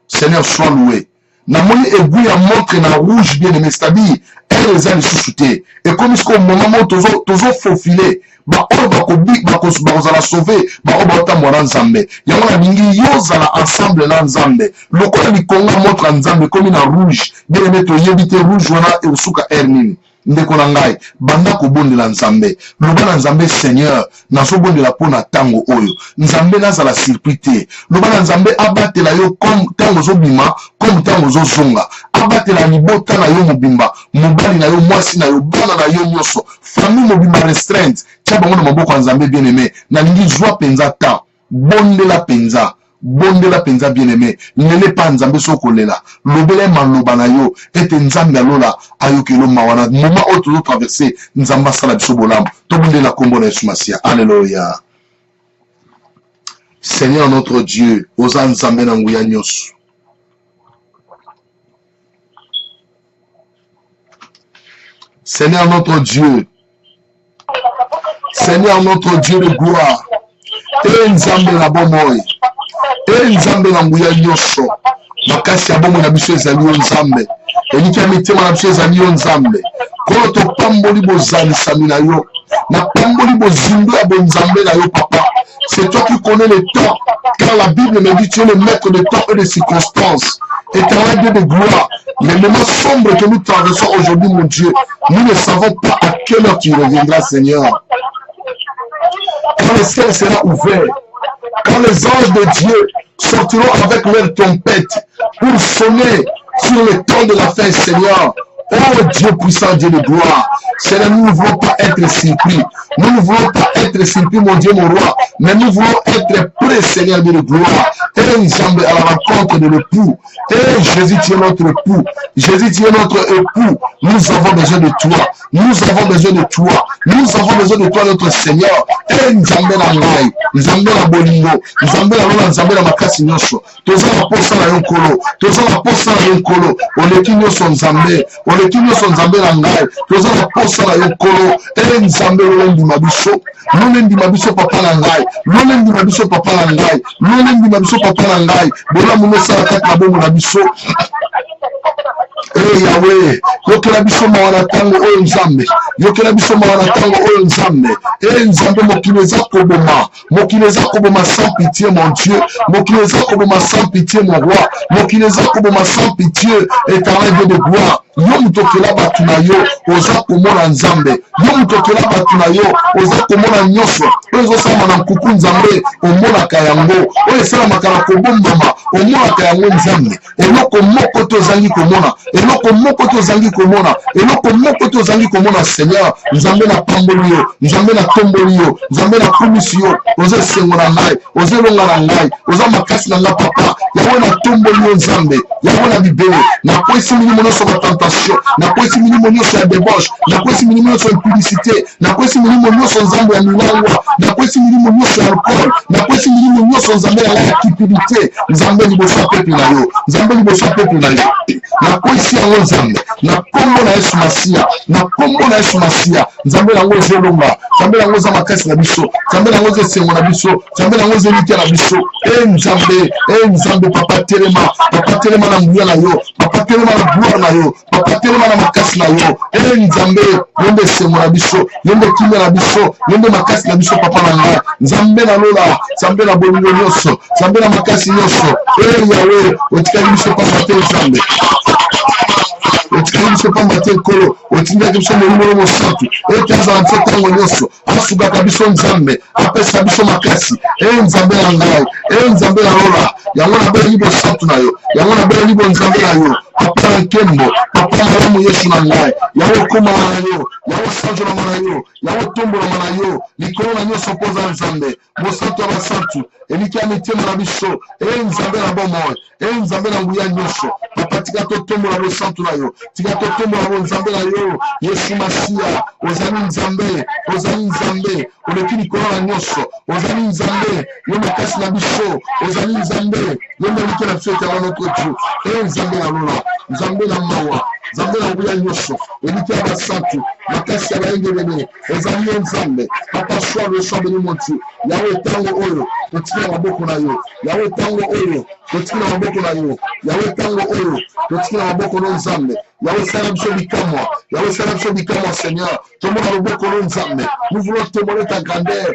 Seigneur soit loué. Na moni aiguille à montre na rouge bien aimé, c'est-à-dire elle les a suscité et comme ce moment tozo faufilé ba o ba la sauver ba o ba ta mwana Nzambe yango na bingi yo zala ensemble na Nzambe lokola likonga montre Nzambe comme na rouge bien aimé to yebi te rouge wana e usuka ermini ndeko na ngai banda kobondela Nzambe loba na Nzambe Seigneur nazobondela pona tango oyo Nzambe nazala surprise te loba na Nzambe abatela yo comme tango zobima comme tango zozonga abatela libota na yo mobimba mobali na yo mwasi na yo bana na yo nyonso famille mobimba restreinte tia bango na maboko ya Nzambe bien aimé nalingi zwa penza ta bondela penza bien aimé nele pa Nzambe sokolela lobela maloba na yo ete Nzambe alola ayokelo mawana moment où tu traverser Nzamba sala biso bolamu to bondela kombo na Yesu Masia. Alléluia. Seigneur notre Dieu, oza Nzambe na nguya nyoso. Seigneur notre Dieu, Seigneur notre Dieu de gloire, et Nzambe la bomoi. nzambe na nguya nyonso makasi ya bomoi na biso ezali yo nzambe eliki ya mitema na biso ezali yo nzambe kolo topamboli bozalisami na yo napamboli bozindo ya bonzambe na yo papa. C'est toi qui connais le temps, car la Bible me dit tu es le maître de temps et de circonstances. Éternel Dieu de gloire, les moments sombres que nous traversons aujourd'hui, mon Dieu, nous ne savons pas à quelle heure tu reviendras, Seigneur. Quand le ciel sera ouvert, quand les anges de Dieu sortiront avec leur trompette pour sonner sur le temps de la fin, Seigneur. Oh Dieu puissant, Dieu de gloire, Seigneur, nous ne voulons pas être surpris. Nous ne voulons pas être surpris, mon Dieu, mon roi, mais nous voulons être prêts, Seigneur, Dieu de gloire. Et nous sommes à la rencontre de l'époux. Et Jésus, tu es notre époux. Jésus, tu es notre époux. Nous avons besoin de toi. Nous avons besoin de toi. Nous avons besoin de toi, notre Seigneur. Et nous sommes dans l'angaï. Nous sommes dans la bolingo. Nous sommes dans la rola, nous sommes dans la makasi nyonso. Tous la posa na yonkolo. Tous la posa na yonkolo. Oleki nyonso nzambe. Oleki nyonso nzambe na ngai. Tous la posa na yonkolo. Et nzambe lolendi mabiso. Lolendi mabiso papa na ngai. Lolendi mabiso papa na ngai. Lolendi mabiso papa na ngai. Bola munosa kaka bomo na biso. Yahweh, yokela biso mawana tango oyo nzambe, yokela biso mawana tango oyo nzambe, nzambe mokili eza koboma, mokili eza koboma sans pitié mon Dieu, mokili eza koboma sans pitié mon roi, mokili eza koboma sans pitié, éternel Dieu de gloire. Yo mutokela batu na yo oza komona nzambe, yo mutokela batu na yo oza komona nyonso oyo ezosama na nkuku nzambe omonaka yango, oyo esalamaka na kobombama omonaka yango nzambe. Eloko moko tozangi komona, eloko moko tozangi komona, eloko moko tozangi komona Seigneur. Nzambe na pamboli yo, nzambe na tomboli yo, nzambe na kumisi yo, oza esengo na ngai, oza elonga na ngai, oza makasi na ngai papa. Yawe na tomboli yo nzambe, yawe na bibele, na kwesi milimo nyonso batentation, na kwesi milimo nyonso ya débauche, na kwesi milimo nyonso ya impudicité, na kwesi milimo nyonso nzambe ya milangwa, na kwesi milimo nyonso ya alcool, na kwesi milimo nyonso nzambe ya cupidité, nzambe liboso ya peuple na yo, nzambe liboso ya peuple na yo, na kwesi yango nzambe, na kombo na Yesu Masia, na kombo na Yesu Masia, nzambe yango ezolonga, nzambe yango eza makasi na biso, nzambe yango eza esengo na biso, nzambe yango eza elike na biso. Nzambe papa telema na nguya na yo, papa telema na gloire na yo, papa telema na makasi na yo. Nzambe yombe esengo na biso, yombe kimia na biso, yombe makasi na biso papa na ngai. Nzambe na lola, nzambe na bolingo nyonso, nzambe na makasi nyonso. Yawe otikali biso papa te nzambe, otikali biso pamba te nkolo, otindaki biso molimo mosantu ekaza na ntango nyonso asugaka biso nzambe apesa biso makasi. Nzambe na ngai, nzambe na lola, yango nabeli bosantu na yo, yango nabeli bonzambe na yo papa na nkembo, papa malamu Yesu na ngai, yango komama na yo, yango sanjolama na yo, yango tombolama na yo likolo na nyonso mpoza nzambe mosantu ya basantu eliki ya mitema na biso. Nzambe na bomoi, nzambe na nguya nyonso papa tika totombola bosantu na yo, tika totombola bonzambe na yo Yesu Masia. Ozali nzambe, ozali nzambe oleki likolo na nyonso, ozali nzambe yo makasi na biso, ozali nzambe yo melike na biso etala notre Dieu. Nzambe na lola, nzambe na mawa, nzambe na nguya nyonso eliki ya basantu makasi ya bayengelele, ezali yo nzambe papa. Sois le soir béni mon Dieu. Yawe tango oyo totikila maboko na yo, yawe tango oyo totikila maboko na yo, yawe tango oyo totikila maboko no nzambe. Yawe sala biso bikamwa, yawe sala biso bikamwa Seigneur, tomona loboko no nzambe. Nous voulons témoigner ta grandeur.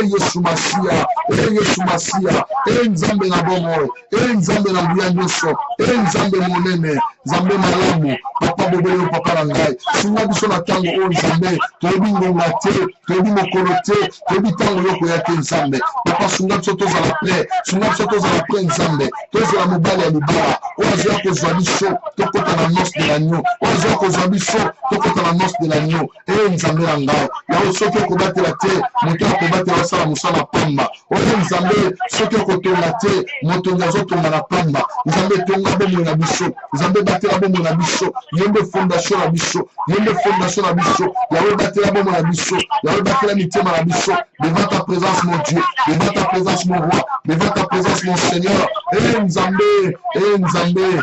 Yesu Masia, Yesu Masia, nzambe na bomo, nzambe na nguya nyonso, nzambe monene, nzambe malamu papa bobele papa na ngai. Sunga biso na tango oyo nzambe, toyebi ngonga te, toyebi mokolo te, toyebi tango yoko ya te nzambe papa. Sunga biso tozala ple, sunga biso tozala ple nzambe, tozala mobali ya libala oyo azoya kozwa biso tokota na noce de l'agneau, oyo azoya kozwa biso tokota na noce de l'agneau. Nzambe na ngai, yawe soki okobatela te moto akobatela osala mosala pamba. Oyo nzambe soki okotonga te moto azotonga na pamba. Nzambe tonga bomoi na biso, nzambe batela bomoi na biso, yembe fondation na biso, yembe fondation na biso, yawe batela bomoi na biso, yawe batela mitema na biso devant ta présence mon Dieu, devant ta présence mon roi, devant ta présence mon Seigneur. Nzambe, nzambe,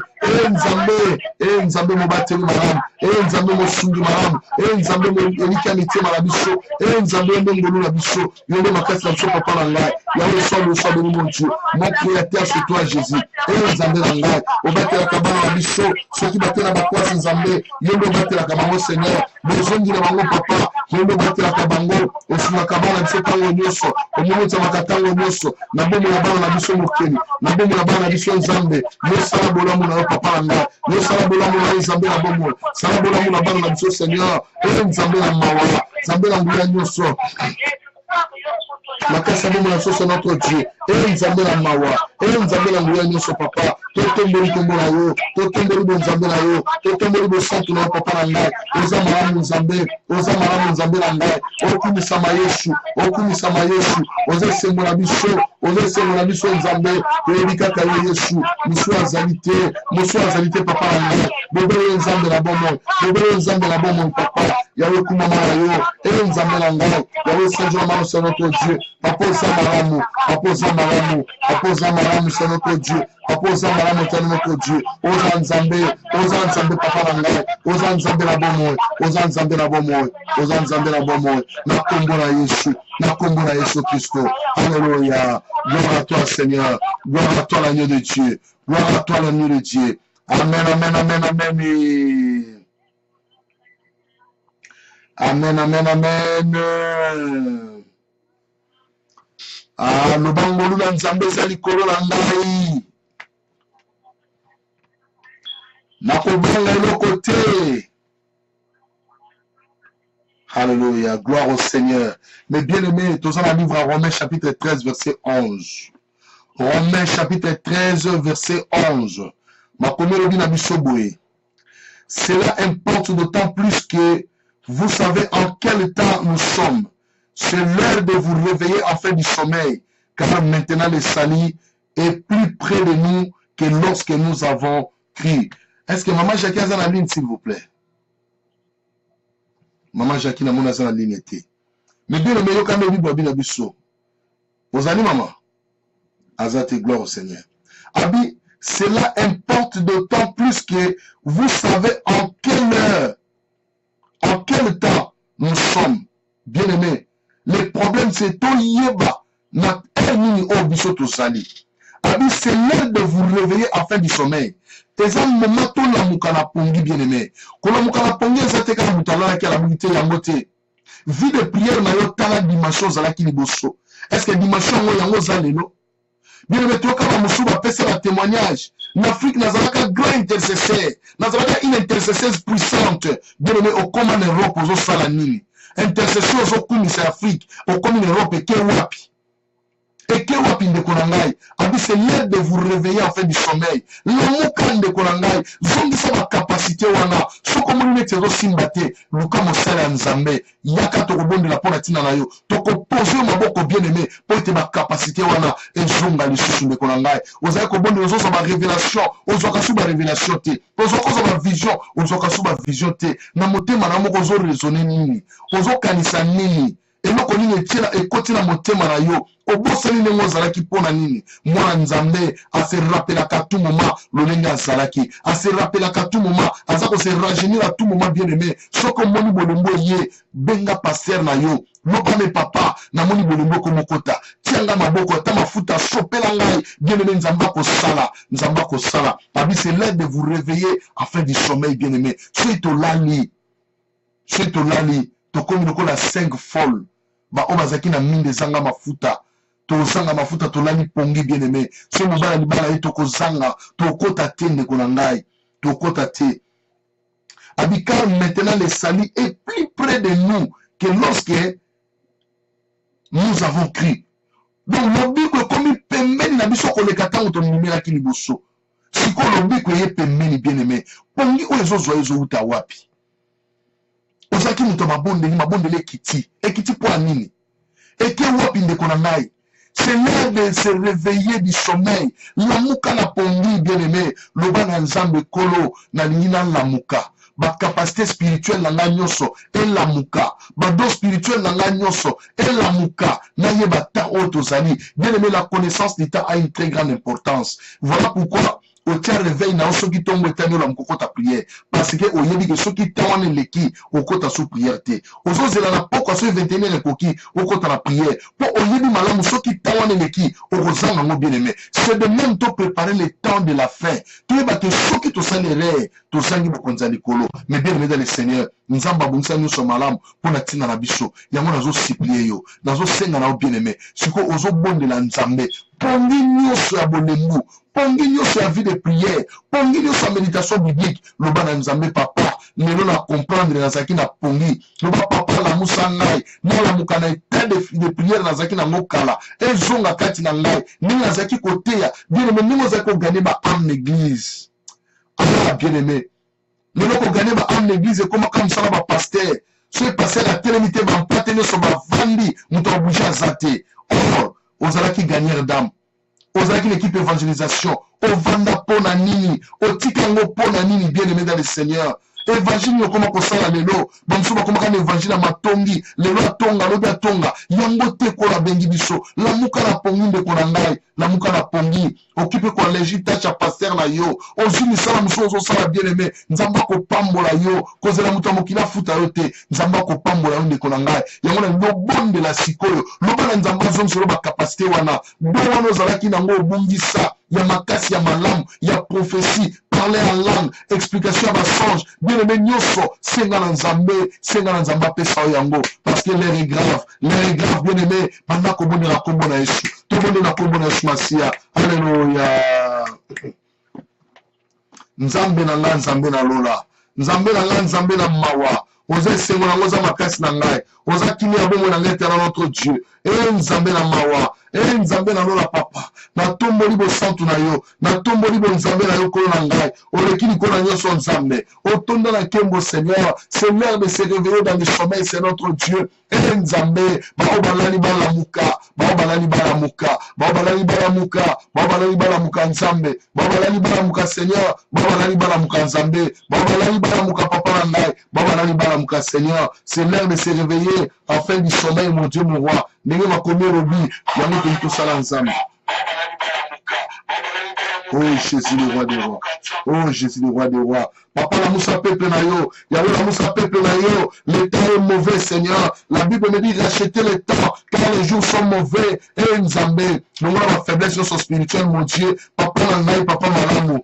Nzambe mobateli malamu, Nzambe mosungi malamu, Nzambe elika mitima na biso, Nzambe ndongolo na biso, yonde makasi na biso papa na ngai, yawe soit béni mon Dieu, mon créateur c'est toi Jésus, Nzambe na ngai, obatelaka bana na biso, soki batela bakwasi Nzambe, yonde obatelaka bango Seigneur, bozongi na bango papa, yonde obatelaka bango, osungaka bana na biso ntango nyonso, omomotamaka ntango nyonso, na bomo ya bana na biso mokeli, na bomo ya bana na biso Nzambe, yosala bolamu na yo papa na ngai, yosala bolamu na yo Nzambe na bomo, sala bolamu na bana na biso Seigneur, Nzambe na mawa, Nzambe na nguya nyonso, makasa bomo na biso notre Dieu, Nzambe na mawa, Nzambe na nguya nyonso papa, totomboli kombo na yo, totomboli bonzambe na yo, totomboli bosantu na yo papa na ngai, oza malamu Nzambe, oza malamu Nzambe na ngai, okumisama Yesu, oza esengo na biso Nzambe, toyebi kaka yo Yesu, mosu azali te papa na ngai, bobele Nzambe na bomoi, papa, yawe kumama na yo, Nzambe na ngai, yawe sanjola mano c'est notre Dieu, papa oza malamu, c'est notre Dieu, papa oza malamu c'est notre Dieu, oza Nzambe papa na ngai, oza Nzambe na bomoi, na kombo na Yesu Christo, alléluia, gloire à toi Seigneur, gloire à toi l'agneau de Dieu, gloire à toi l'agneau de Dieu, amen, amen, amen, amen. Amen, amen, amen. Ah, lobangolu na Nzambe ezali likolo na ngai. Nakobanga eloko te. Alléluia, gloire au Seigneur. Mais bien aimé, tous dans le livre à Romains chapitre 13, verset 11. Romains chapitre 13, verset 11. Cela importe d'autant plus que vous savez en quel temps nous sommes. C'est l'heure de vous réveiller afin du sommeil, car maintenant le salut est plus près de nous que lorsque nous avons crié. Est-ce que Maman Jackie a la ligne, s'il vous plaît? Maman Jackie n'a pas la ligne été. Mais bien le meilleur quand même, vous allez maman? Azate, gloire au Seigneur. Abi, cela importe d'autant plus que vous savez en quelle heure, en quel temps nous sommes. Bien aimés. Le problème c'est tout yeba na termine au biso to sali. Abi, c'est l'heure de vous réveiller afin du sommeil. Tes un moment tout la mukana pongi bien aimé. Quand la mukana pongi zate ka mutala ki la munité ya ngote. Vie de prière na yo tala dimension zala ki liboso. Est-ce que dimension ngo yango zalelo? Bien aimé, toi quand musuba pesa la témoignage. En Afrique nazalaka grand intercesseur. Nazalaka une intercesseuse puissante. Bien aimé, au comment l'Europe ozo sala nini. Intercession ozo kumisa Afrique, au comment l'Europe eke wapi. Eke wapi ndeko na ngai. Abi c'est l'heure de vous réveiller en fin du sommeil. Lamuka ndeko na ngai. Zongisa ma capacité wana. Soko moni neti ezo simba te. Luka mosala Nzambe. Yaka toko bondi la pona tina na yo. Toko pose maboko bien aimé. Po ete ma capacité wana. Ezonga lisusu ndeko na ngai. Ozali ko bondi ozo sa ma révélation. Ozoka su ba révélation te. Ozoka su ba vision. Ozoka su ba vision te. Na motema na moko ozo raisonner nini. Ozo kanisa nini. Eloko nini etila ekoti na motema na yo. Oboseli ndenge ozalaki mpona nini. Mwana Nzambe ase rappelaka tout moment lolenge azalaki. Ase rappelaka tout moment aza ko se rajeunir à tout moment bien aimé. Soko moni bolembo ye benga pasteur na yo. Lobame papa na moni bolembo ko mokota. Tianga maboko ta mafuta sopela ngai bien aimé Nzamba ko sala. Nzamba ko sala. Abi c'est l'heure de vous réveiller afin du sommeil bien aimé. C'est to lali. To komi lokola 5 folle. Ba obazaki na minde zanga mafuta. To zanga mafuta to lani pongi bien aimé. So mobala libala ye to ko zanga. To kota te ndeko na ngai. To kota te. Abika maintenant le salut est plus près de nous que lorsque nous avons crié. Donc lobiko komi pembeni na biso koleka tango to nimela ki liboso. Siko lobiko ye pembeni bien aimé. Pongi o ezo ezo uta wapi. Ozaki muto mabondele ekiti. Ekiti po anini. Eke wapi ndeko na ngai. C'est l'heure de se réveiller du sommeil. Lamuka na pongi bien aimé. Loba na Nzambe kolo na lingina lamuka. Ba capacité spirituelle na nga nyonso et lamuka. Ba don spirituel na nga nyonso et lamuka. Na yeba ta otozali. Bien aimé, la connaissance d'État a une très grande importance. Voilà pourquoi au tia réveil na soki tombo etani la mukoko ta prière parce que au yebi que soki tawane leki au kota sous prière te ozo zela na poko so 21 koki au kota la prière pour au yebi malamu soki tawane leki au rozanga ngo bien aimé c'est de même to préparer le temps de la fin tu ba que soki to salere to sangi bokonza likolo mais bien aimé dans le Seigneur nzamba bonsa nous sommes malamu pour na tina na biso yango nazo supplier yo nazo senga na bien aimé siko ozo bondela nzambe pongi nyonso ya bolembu pongi nyonso ya vie de prière pongi nyonso ya méditation biblique loba na nzambe papa lelo na comprendre nazalaki na pongi loba papa lamusa ngai nalamuka na état de prière nazalaki nango kala ezonga kati na ngai ndenge nazalaki koteya bien aimé ndenge ozalaki kogane ba ame l'église ala bien aimé lelo kogane ba ame l'église ekomaka mosala bapaster soki paster atelemi te bampate nyonso bavandi moto abouge aza te or ozalaki gagneur d'âme ozalaki l'équipe évangélisation ovanda pona nini otikango pona nini bien aimé dans le Seigneur évangile yokoma kosala lelo bamosusu bakomaka na évangile ya matongi lelo atonga lobi atonga yango te kola bengi biso lamuka na pongi ndeko na ngai lamuka na pongi okipe koalegi tache ya paster na yo ozwi misala mosusu ozosala bien aimé nzambe akopambola yo kozela moto ya mokili afuta yo te nzambe akopambola yo ndeko na ngai yango na lobondela sikoyo loba na nzambe azongiselo bakapasité wana do wana ozalaki nango obungisa ya makasi ya malamu ya prophétie parler en langue explication ya basange bien aimé nyonso senga na nzambe apesa yo yango parce que l'air est grave bien aimé banda kobondela kombo na Yesu tobondela kombo na Yesu Masiya alleluya nzambe na nga nzambe na lola nzambe na nga nzambe na mawa oza esengo nango oza makasi na ngai oza kimi ya bongo na ngai tala notre Dieu nzambe na mawa nzambe na lola papa natomboli bosantu na yo natomboli bonzambe na yo kolo na ngai oleki likolo na nyonso nzambe otonda na nkembo Seigneur c'est l'heure de se réveiller dans le sommeil c'est notre Dieu nzambe bao balali balamuka bao balali balamuka nzambe bao balali balamuka Seigneur bao balali balamuka nzambe bao balali balamuka papa na ngai bao balali balamuka Seigneur c'est l'heure de se réveiller afin du sommeil mon Dieu mon roi ndenge makomi robi yango toyi tosala nzambe. Oh Jésus le roi des rois. Oh Jésus le roi des rois. Papa la moussa peuple na yo. Yahweh la moussa peuple na yo. Le temps est mauvais Seigneur. La Bible me dit rachetez le temps car les jours sont mauvais. Et Nzambe. Nous avons la faiblesse sur son spirituel mon Dieu. Papa Nangaï, Papa Malamu.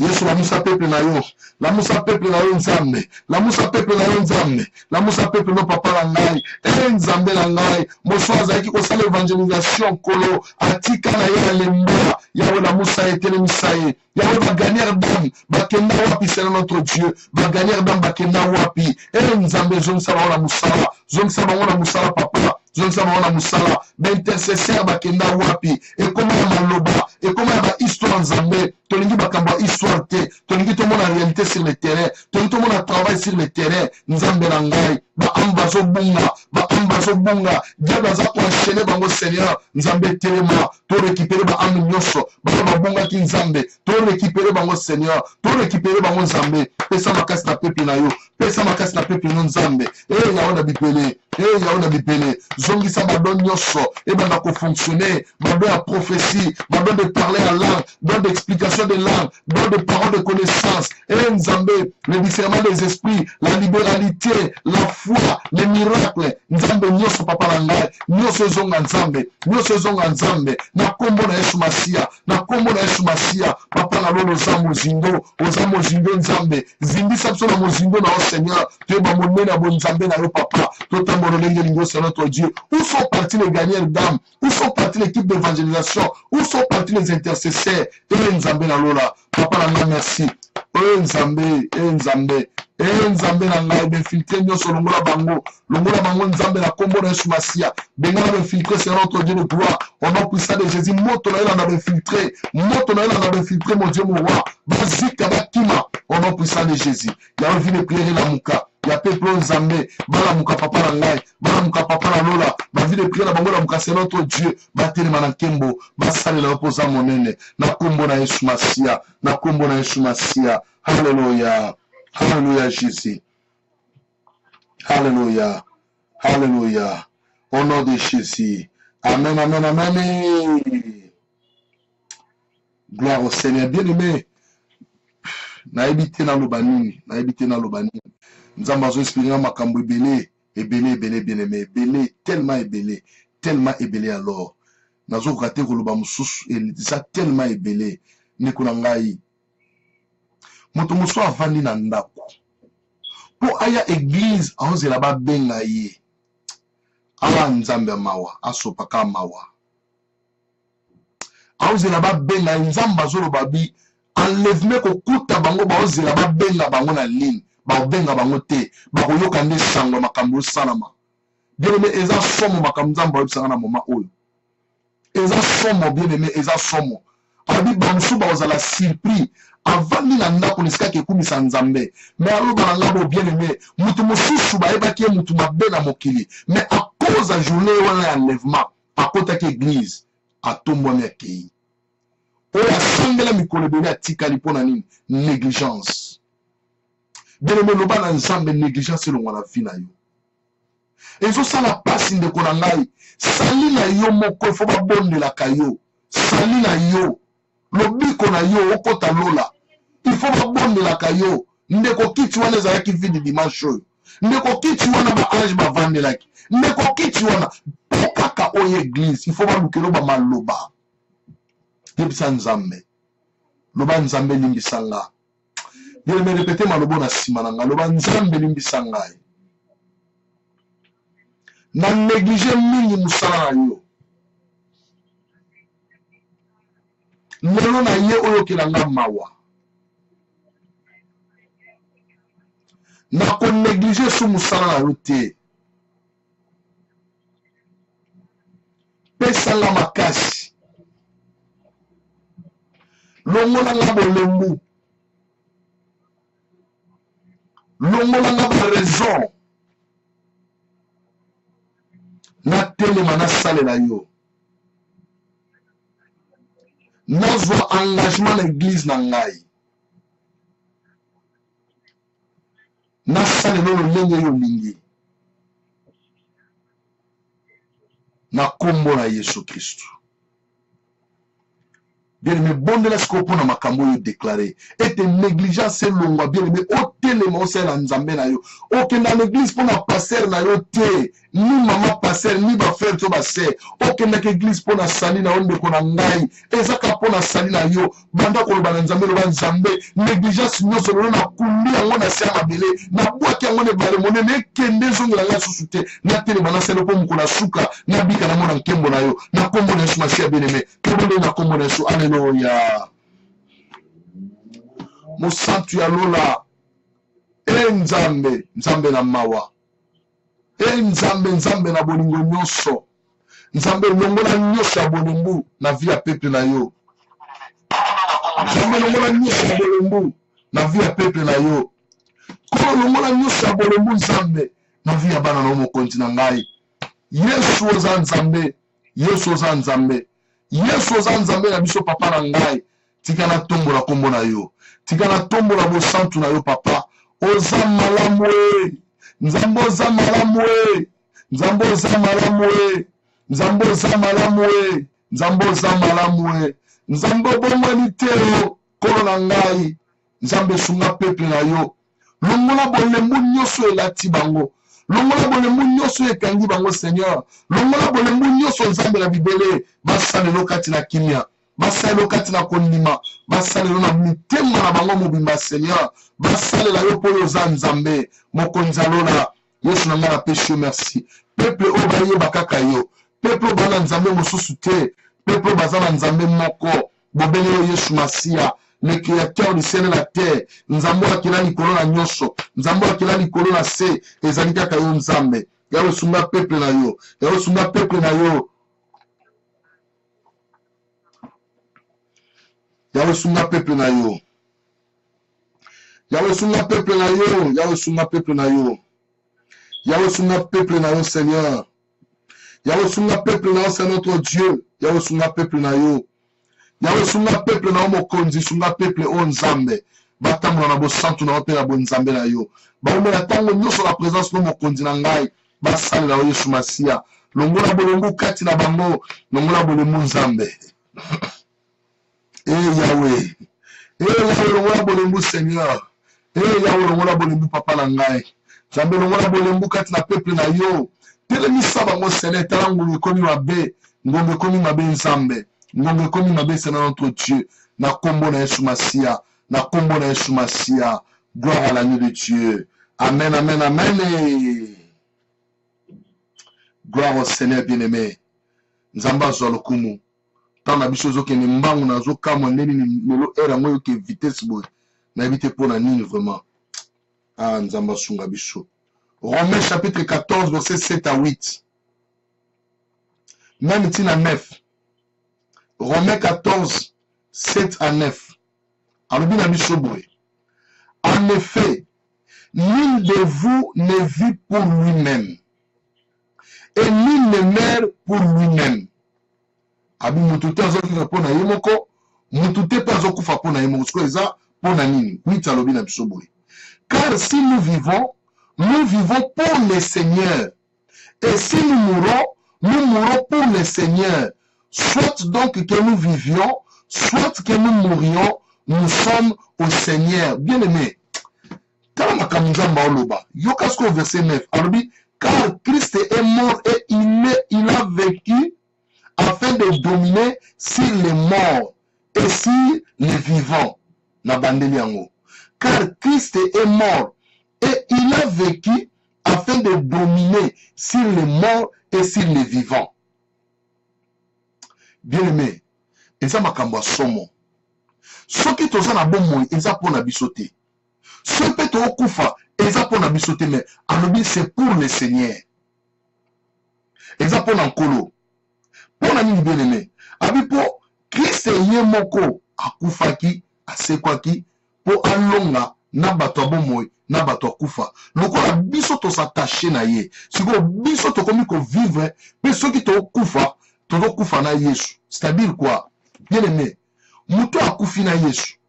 Yesu la moussa peuple na yo. La moussa peuple na yo Nzambe. La moussa peuple na yo Nzambe. La moussa peuple no papa Nangaï. Et Nzambe Nangaï. Moso azaki ko sala évangélisation kolo. Atika na yo lemba. Yahweh la moussa etele misaye. Yahweh va gagner d'âme. Bakenda wapi c'est notre Dieu. Va gagner d'âme bakenda wapi. Et Nzambe zong sala la moussa. Zong sala la moussa papa. Zong sala la moussa. D'intercesseur bakenda wapi. Et comment maloba. Et comment ba histoire Nzambe. Tolingi bakamba histoire te. Tolingi to mona réalité sur le terrain. Tolingi to mona travail sur le terrain. Nzambe nangai. Ba ambazo bunga. Ba ambazo bunga. Diable za ko enchaîner bango Seigneur. Nzambe telema. To récupérer ba ame nyonso. Ba bunga ki Nzambe. To récupérer bango Seigneur. To récupérer bango Nzambe. Pesa makasi na peuple na yo. Pesa makasi na peuple no Nzambe. Yaona bipele. Yaona bipele. Zongisa ba don nyonso. Et ben na ko fonctionner. Ba don la prophétie. Ba don de parler en langue. Don d'explication de langue, don de paroles de connaissance, et Nzambe, le discernement des esprits, la libéralité, la foi, les miracles, Nzambe, nyoso papa nangai, nyoso zonga Nzambe, na kombo na Yesu Masiya, papa na lolo zamo zindo Nzambe, zindisa biso na mozindo na o Seigneur, tu es monene na bon Nzambe na yo papa, totambo lolenge lingo c'est notre Dieu. Où sont partis les gagnants d'âme? Où sont partis l'équipe d'évangélisation? Où sont partis les intercesseurs? Et Nzambe na lola, papa na nga merci. Nzambe na ngai befiltre nyonso longola bango Nzambe na kombo na Yesu Masiya benga na befiltre c'est notre Dieu de gloire au nom puissant de Jésus moto na ela na befiltre mon Dieu mon roi bazika bakima au nom puissant de Jésus ya envie de prier la muka ya peuple Nzambe bala muka papa na ngai bala muka papa na lola ba vie de prier na bango la muka c'est notre Dieu batelema na nkembo basale la opoza monene na kombo na Yesu Masiya Alléluia. Alléluia Jésus. Alléluia. Au nom de Jésus. Amen. Gloire au Seigneur. Bien-aimé, naebite na lobanini, nzamba zo inspiré makambo ebele, bien-aimé, ebele, tellement ebele alors. Nazo kate koloba mususu, ça tellement ebele, ndeko na ngai. Moto musu avandi na ndako. Po aya église, aozela ba benga ye. Awa nzambe mawa, asopaka mawa. Aozela ba benga nzamba zolo babi, enlèvement ko kuta bango ba ozela ba benga bango na ligne, ba benga bango te, ba koyoka nde sango makambo salama. Bien-aimé, eza somo makambo nzamba obisanga na moma oyo. Eza somo bien-aimé, eza somo. Abi banso ba ozala surpris. Avant ni na ndako nisika ke kumisa nzambe. Mais aloba na ngabo bien-aimé, mutu mosusu ba ebaki mutu mabe na mokili. Mais à cause de journée wana enlèvement, à côté de l'église, à tombona akei. Oya sangela mikolo bele atikali pona nini négligence. Bien-aimé loba na nzambe négligence elongo na vie na yo. Ezo sala pasi ndeko na ngai, sali na yo moko fo ba bondela kayo. Sali na yo. Lobiko na yo okota lola. Il faut ba bondela kayo. Ndeko kiti wana ezalaki vidi dimanche oyo. Ndeko kiti wana ba ange ba vandelaki. Ndeko kiti wana pokaka oyo église. Il faut ba lukelo ba maloba. Yebisa nzambe. Loba nzambe limbisa nga. Bien me répéter malobo na sima na nga. Loba nzambe limbisa ngai. Na néglige mingi musala na yo. Lelo na ye oyo kelanga mawa. Na ko néglige su musala na yo te. Pesa la makasi. Longola nga bolembu. Longola nga ba raison. Na telema na sale na yo. Nazwa engagement na église na ngai. Na sale lolo lenge yo mingi. Na kombo na Yesu Kristu. Bien-aimé, bon de la scopo na makambo yo déclaré. Et te négligence longa, bien-aimé, o telema o sela nzambe na yo. Ok, na l'église pour na passer na yo te. Ni maman passer, ni ba frère to ba se. Ok, na église pour na sali na onde ko na ngai. Ezaka pour na sali na yo. Banda ko ba nzambe lo ba nzambe. Négligence nyonso lo na kundi yango na se mabele. Na bwaki yango ne bare mone ne kende zongo la nga susute. Na telema na selo po mukuna suka. Na bika na mona nkembo na yo. Na kombo na Yesu Masia bien-aimé. Kebo na kombo na Yesu. Alléluia. Mosantu ya lola. Nzambe, nzambe na mawa. Nzambe na bolingo nyonso. Nzambe longola nyonso ya bolingo na vie ya peuple na yo. Nzambe longola nyonso ya bolingo na vie ya peuple na yo. Kono longola nyonso ya bolingo nzambe na vie ya bana na mokonzi na ngai. Yesu oza nzambe, Yesu oza nzambe. Yesu oza nzambe na biso papa na ngai. Tika na tombo na kombo na yo. Tika na tombo na bosantu na yo papa. Oza malamu e. Nzambe oza malamu e. Nzambe oza malamu e. Nzambe oza malamu e. Nzambe oza malamu e. Nzambe bomani teo kolo na ngai. Nzambe sunga peuple na yo. Longola bolembu nyonso elati bango. Longola bolembu nyonso ekangi bango Seigneur. Longola bolembu nyonso nzambe na bibele. Basalelo kati na kimia. Basalelo kati na kondima. Basalelo na mitema na bango mobimba Seigneur. Basalela yo po yo za nzambe. Mokonzi alola. Yesu na nga na péché merci. Peuple o baye bakaka yo. Peuple bana nzambe mosusu te. Peuple bazana nzambe moko. Bobele yo Yesu Masia. Le créateur du ciel et la terre. Nzambe akila likolo na nyonso. Nzambe akila likolo na se. Ezali kaka yo nzambe. Yawe sunga peuple na yo. Yawe sunga peuple na yo. Yawe sunga peuple na yo. Yawe sunga peuple na yo. Yawe sunga peuple na yo. Yawe sunga peuple na yo Seigneur. Yawe sunga peuple na yo c'est notre Dieu. Yawe sunga peuple na yo. Yawe sunga peuple na yo mokonzi. Sunga peuple o nzambe. Batambo na bo santu na ope na bo nzambe na yo. Baome na tango nyonso la présence no mokonzi na ngai. Basali na yo Yesu Masia. Longola bolongo kati na bango. Longola bolemu nzambe. Yahweh. Yahweh, longola bolembu Seigneur. Yahweh, longola bolembu papa na ngai. Nzambe longola bolembu kati na peuple na yo. Telemisa bango Seigneur, tala ngombe komi mabe, ngombe komi mabe nzambe. Ngombe komi mabe Seigneur notre Dieu. Na kombo na Yesu Masia, na kombo na Yesu Masia. Gloire à l'agneau de Dieu. Amen, amen, amen. Gloire au Seigneur bien-aimé. Nzamba zolokumu. Tant na biso zo kene mbangu na zo kama neni melo era ngoyo ke vitesse boy. Na éviter pour na nini vraiment. Ah nzamba sunga biso. Romains chapitre 14 verset 7 à 8. Même tina 9. Romains 14 7 à 9. Alobi na biso boy. En effet, nul de vous ne vit pour lui-même. Et nul ne meurt pour lui-même. Abi mutute azokufa pona yemoko, mutute pas azokufa pona yemoko. Ce que ça pona nini? Oui, talobi na biso boy. Car si nous vivons pour le Seigneur. Et si nous mourons pour le Seigneur. Soit donc que nous vivions, soit que nous mourions, nous sommes au Seigneur. Bien aimé. Yokasko verset 9. Car Christ est mort et il a vécu afin de dominer sur les morts et sur les vivants. Car Christ est mort et il a vécu afin de dominer sur les morts et sur les vivants. Bien aimé, eza makambo somo. Soki toza na bomoi eza pona bisote. Ce peut être okufa eza pona bisote mais alobi c'est pour le Seigneur. Eza pona nkolo. Pona nini bien aimé. Abi po Christ ye moko akufaki asekwaki po alonga na bato bomoi na bato akufa. Lokola biso to s'attacher na ye. Siko biso to komi ko vivre mais soki to okufa todo kufa na Yesu. C'est-à-dire quoi? Bien aimé. Muto akufi na Yesu.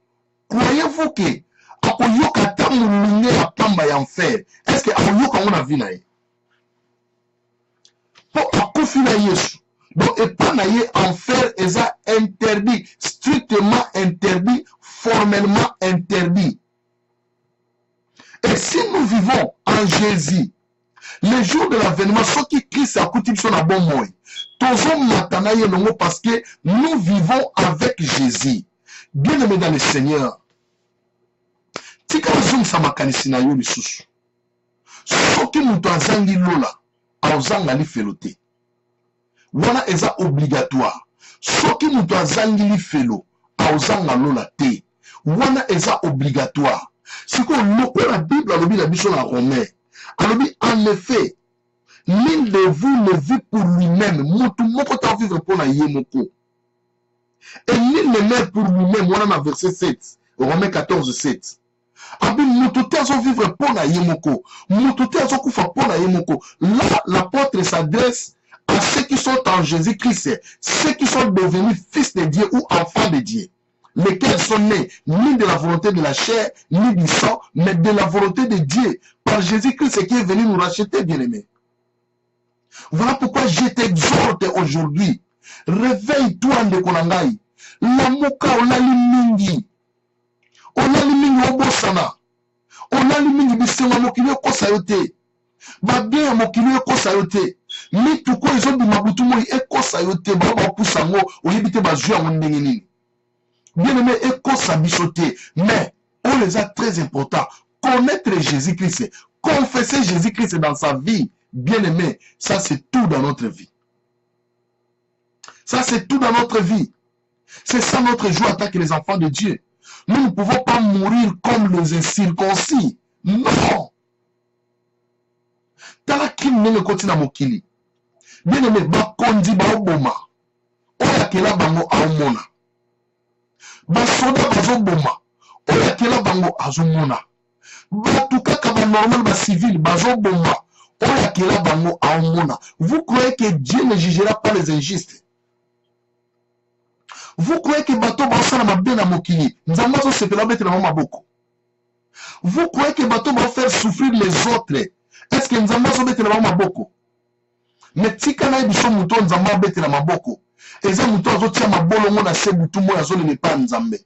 Croyez-vous que akoyoka tangu mingi ya pamba ya enfer? Est-ce que akoyoka ngona vie na ye? Po akufi na Yesu. Donc et pas na ye enfer eza interdit, strictement interdit, formellement interdit. Et si nous vivons en Jésus, le jour de l'avènement, ce qui Christ a coûté son bon moi. Parce que nous vivons avec Jésus. Bien aimé dans le Seigneur. Tika zoom sa makanisi na yo lisusu. Soki muto azangi lola, azanga li felote. Wana eza obligatoire. Soki muto azangi li felo, azanga lola te. Wana eza obligatoire. Siko loko la Bible alobi la biso na Romain. Alobi en effet, nul de vous ne vit pour lui-même. Mutu moko ta vivre pour na ye moko. Et nul ne meurt pour lui-même. Wana na verset 7. Romains 14, 7. Abi mutu te azo vivre pour na ye moko. Mutu te azo kufa pour na ye moko. Là, l'apôtre s'adresse à ceux qui sont en Jésus-Christ, ceux qui sont devenus fils de Dieu ou enfants de Dieu, lesquels sont nés ni de la volonté de la chair, ni du sang, mais de la volonté de Dieu, par Jésus-Christ qui est venu nous racheter, bien-aimés. Voilà pourquoi je t'exhorte aujourd'hui. Réveille-toi, Ndekonangai. Lamuka olali mingi. Olali mingi obosana. Olali mingi bisenga mokili kosa yote. Babien mokili kosa yote. Mais tout quoi ils ont dit mabutu moi ekosa yote ba pusango oyebite bazua ndenge nini. Bien-aimé ekosa bisote, mais on les a très important. Connaître Jésus-Christ, confesser Jésus-Christ dans sa vie, bien-aimé, ça c'est tout dans notre vie. Ça c'est tout dans notre vie. C'est ça notre joie en tant que les enfants de Dieu. Nous ne pouvons pas mourir comme les incirconcis. Non. Tala kim nene kotina mokili. Bien-aimé, ba kondi ba oboma. Oya kela bango aomona. Ba soda bazo boma. Oya kela bango azomona. Ba tukaka ba normal ba civil bazo boma. Oya kela bango aomona. Vous croyez que Dieu ne jugera pas les injustes? Vous croyez que bato ba osala mabe na mokili? Nzamba zo sepela bete na maboko. Vous croyez que bato ba faire souffrir les autres? Est-ce que Nzamba zo bete na maboko? Mais tika na biso muto Nzamba bete na maboko. eza mutu azotia mabolongo na se butu moyo azolele pa nzambe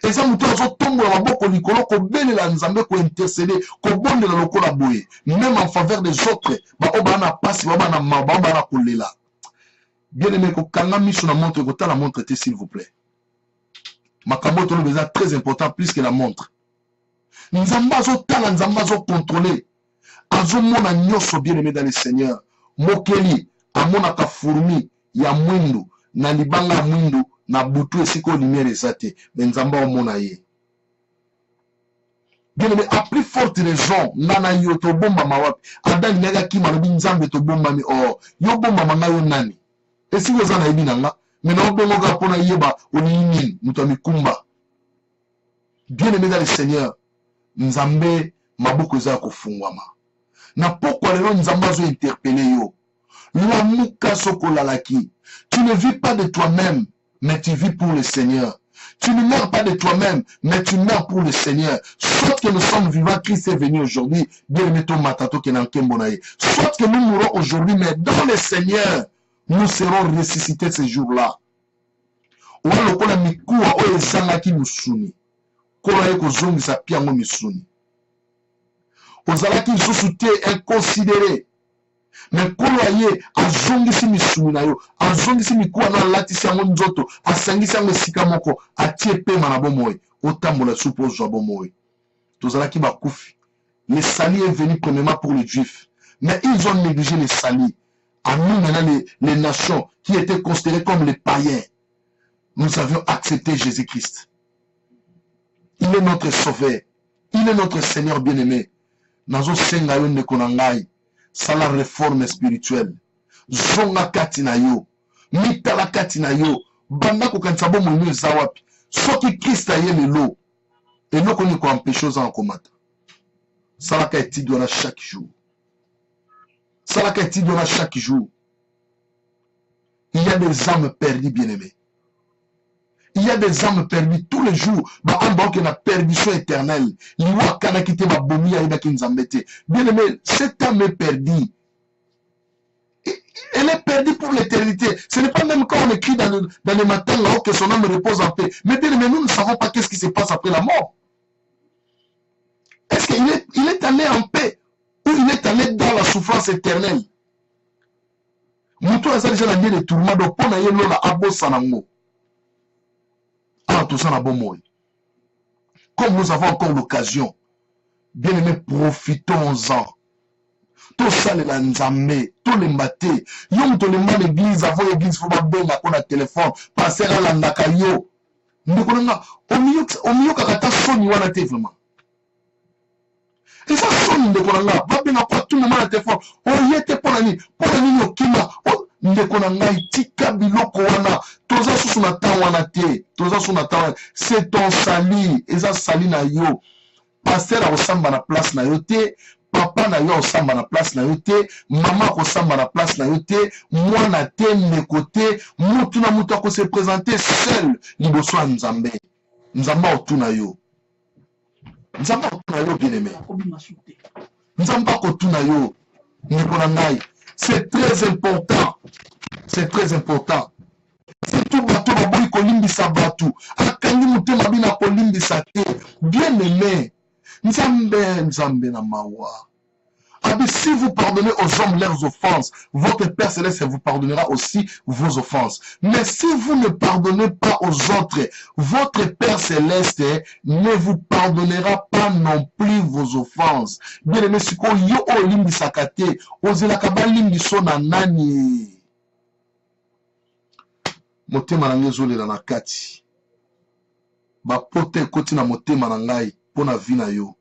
eza mutu azotombola maboko likolo kobelela nzambe kointercede kobondela lokola boye même en faveur des autres bao baa na pasi bao baa na bao baa na kolela. Bien aimé kokanga miso na montre kotala montre te s'il vous plaît. Makambo toloba eza très important plus que la montre. Nzambe azotala nzambe azocontrôler azomona nyonso bien aimé dans le Seigneur. Mokeli amonaka fourmi ya mwindu na libanga ya mwindu na butu esiko lumière eza te mais nzambe omona ye. Bien aimé, à plus forte raison nana yo tobombama wapi adali naka kima lobi nzambe tobombami yo bombama nga yo nani esiko eza na yebi na nga mais na obengoka mpona yeba olingi nini moto ya mikumba. Bien aimé dans le Seigneur, nzambe maboko eza kofungwama na pokwa lelo nzambe azo interpeller yo lamuka sokolalaki. Tu ne vis pas de toi-même mais tu vis pour le Seigneur. Tu ne meurs pas de toi-même, mais tu meurs pour le Seigneur. Soit que nous sommes vivants, Christ est venu aujourd'hui, bien aimé ton matato qui est dans Kembonaye. Soit que nous mourons aujourd'hui, mais dans le Seigneur, nous serons ressuscités ce jour-là. Owa lokola mikuwa oyo ezangaki musuni. Kola ye kozongisa piango misuni. Ozalaki lisusu te inconsidéré. Mais kolo aye azongisi misuni na yo, azongisi mikuwa na latisi yango nzoto, asangisi yango esika moko, atie pema na bomoi, otambola supo ozwa bomoi. Tozalaki bakufi. Le sali est venu premièrement pour les Juifs, mais ils ont négligé le sali. À nous maintenant les nations qui étaient considérées comme les païens, nous avions accepté Jésus-Christ. Il est notre sauveur, il est notre Seigneur bien-aimé. Nazo senga yo nekonangai. C'est la réforme spirituelle. Zonga katina yo, mitala katina yo, banda ko kansabo mo zawapi. Soki Christ aye lelo, et non qu'on y empêche aux en combattre. Salaka etidona chaque jour. Salaka etidona chaque jour. Il y a des âmes perdues, bien-aimées. Il y a des âmes perdues tous les jours. Bah, en banque, il y a perdition éternelle. Liwa kana kite ma bomi ya ibaki nzambete. Bien aimé, cette âme est perdue. Elle est perdue pour l'éternité. Ce n'est pas même quand on écrit dans le matin là-haut que son âme repose en paix. Mais bien aimé, nous ne savons pas qu'est-ce qui se passe après la mort. Est-ce qu'il est allé en paix ou il est allé dans la souffrance éternelle? Moutou a ça déjà dans les tourments de pona yelo la abo sanango. Tout ça na bon mot. Comme nous avons encore l'occasion, bien aimé, profitons-en. Tout ça les nzambe, tout les matés. Yom to les mal l'église, avant l'église, faut pas bien la la téléphone, passer à la nakayo. Nous connaissons, au milieu kakata soni wana te vraiment. Et ça sonne de konanga, va bien après tout le moment la téléphone. On y était pour la nuit okima. Ndekonanga itika biloko wana toza susu na temps wana te toza susu na temps c'est ton sali eza sali na yo pasteur akosamba na place na yo te papa na yo akosamba na place na yo te mama akosamba na place na yo te mwana te ndeko te mutu na mutu akose présenter seul liboso ya nzambe nzambe akotuna yo nzambe akotuna yo bien aimé nzambe akotuna yo ndeko na ngai. C'est très important. C'est très important. C'est tout bateau baboui kolimbisa batu. Akangi mutema bina kolimbisa te. Bien aimé. Nzambe na mawa. Abi, si vous pardonnez aux hommes leurs offenses, votre Père Céleste vous pardonnera aussi vos offenses. Mais si vous ne pardonnez pas aux autres, votre Père Céleste ne vous pardonnera pas non plus vos offenses. Bien aimé, si ko yo o limbi sakate, ozelaka ba limbi so na nani. Motema na ngezole na kati. Ba pote koti na motema na ngai pona vina yo.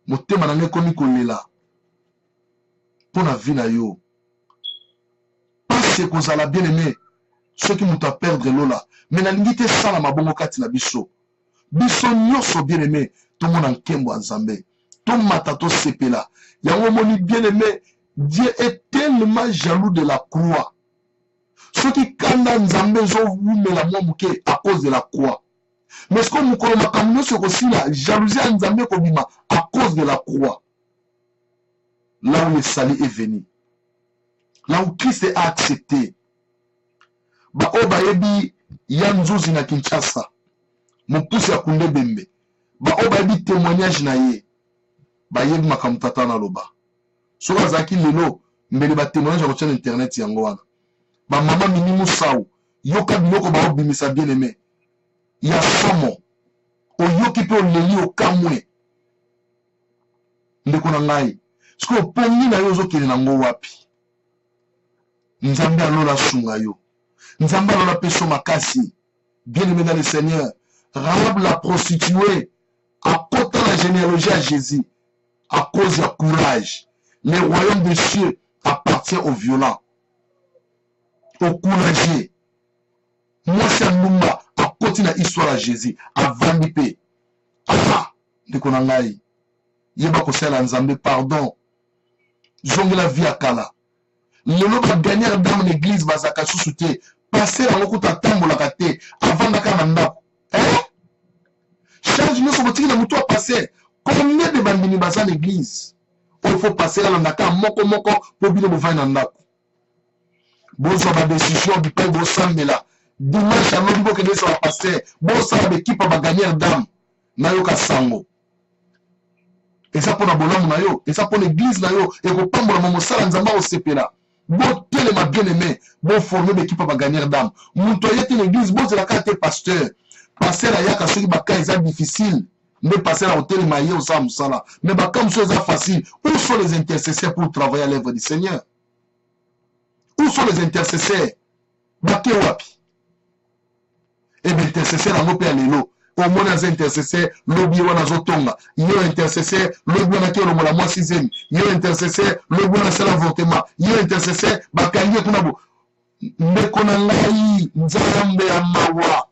Motema na ngai komi kolela. Pour la vie na yo. Parce que vous allez bien aimer ceux qui m'ont à perdre l'ola. Mais la limite ça la mabongo kati na biso. Biso nyoso bien aimé. Tout le monde en kembo en zambé. Tout matato sepela. Yango moni bien aimé. Dieu est tellement jaloux de la croix. Ceux qui kanda nzambé zo vous me la mouke à cause de la croix. Mais ce qu'on nous connaît comme nous sur aussi la jalousie en zambé kobima à cause de la croix. Là où le salut est venu. Là où Christ a accepté. ba o bayebi ya nzuzi na Kinshasa mopusi ya kunde bembe ba o bayebi témoignage na ye bayebi makambo tata na loba soki azalaki lelo mbele ba témoignage akotia na internet yango wana ba mama mini musau yoka biloko baobimisa bien aimé ya somo oyoki mpe oleli okamwe ndeko na ngai soki opongi na yo ozokende nango wapi nzambe alola sunga yo nzambe alola peso makasi bien aimé dans le Seigneur Rahab la prostituée akota la généalogie à Jésus à cause du courage. Le royaume des cieux appartient aux violents, aux courageux. Moi, c'est un numba à côté de l'histoire à Jésus, à Vandipé. Ah, de Konangaï. Yeba Kosela Nzambe, pardon. Zongue la vie à Kala. Le lot va gagner dans l'église, Bazaka Sousouté. Passer à l'okuta tambo la kate, avant d'Akamanda. Hein? Changement sur votre tigre, à passer. Combien de bandini bazan l'église? Il faut passer à l'andaka, moko pour bien vous voir dans bonsoir ma décision du père Bossam là. Dimanche à l'autre que ça va passer. Bonsoir l'équipe va gagner dame. Nayoka sango. Et ça pour la bolam nayo, et ça pour l'église nayo, et pour pas mon mosala nzamba au CPLA. Bon télé m'a bien aimé, bon former l'équipe va gagner dame. Montoyete l'église, bon c'est la carte pasteur. Passer la yaka ceux qui baka est difficile. Ne passer à l'hôtel maillé au Samsala. Mais comme chose facile, où sont les intercesseurs pour travailler à l'œuvre du Seigneur? Où sont les intercesseurs? Baké wapi? Et bien, intercesseurs à l'opé à l'élo. Au moins, les intercesseurs, l'obi wana zotonga. Il y a intercesseur, l'obi wana kio la moi sixième. Il y a intercesseur, l'obi wana c'est l'avortement. Il y a intercesseur, bakaliye tunabo. Mbekonangai, nzambe amawa.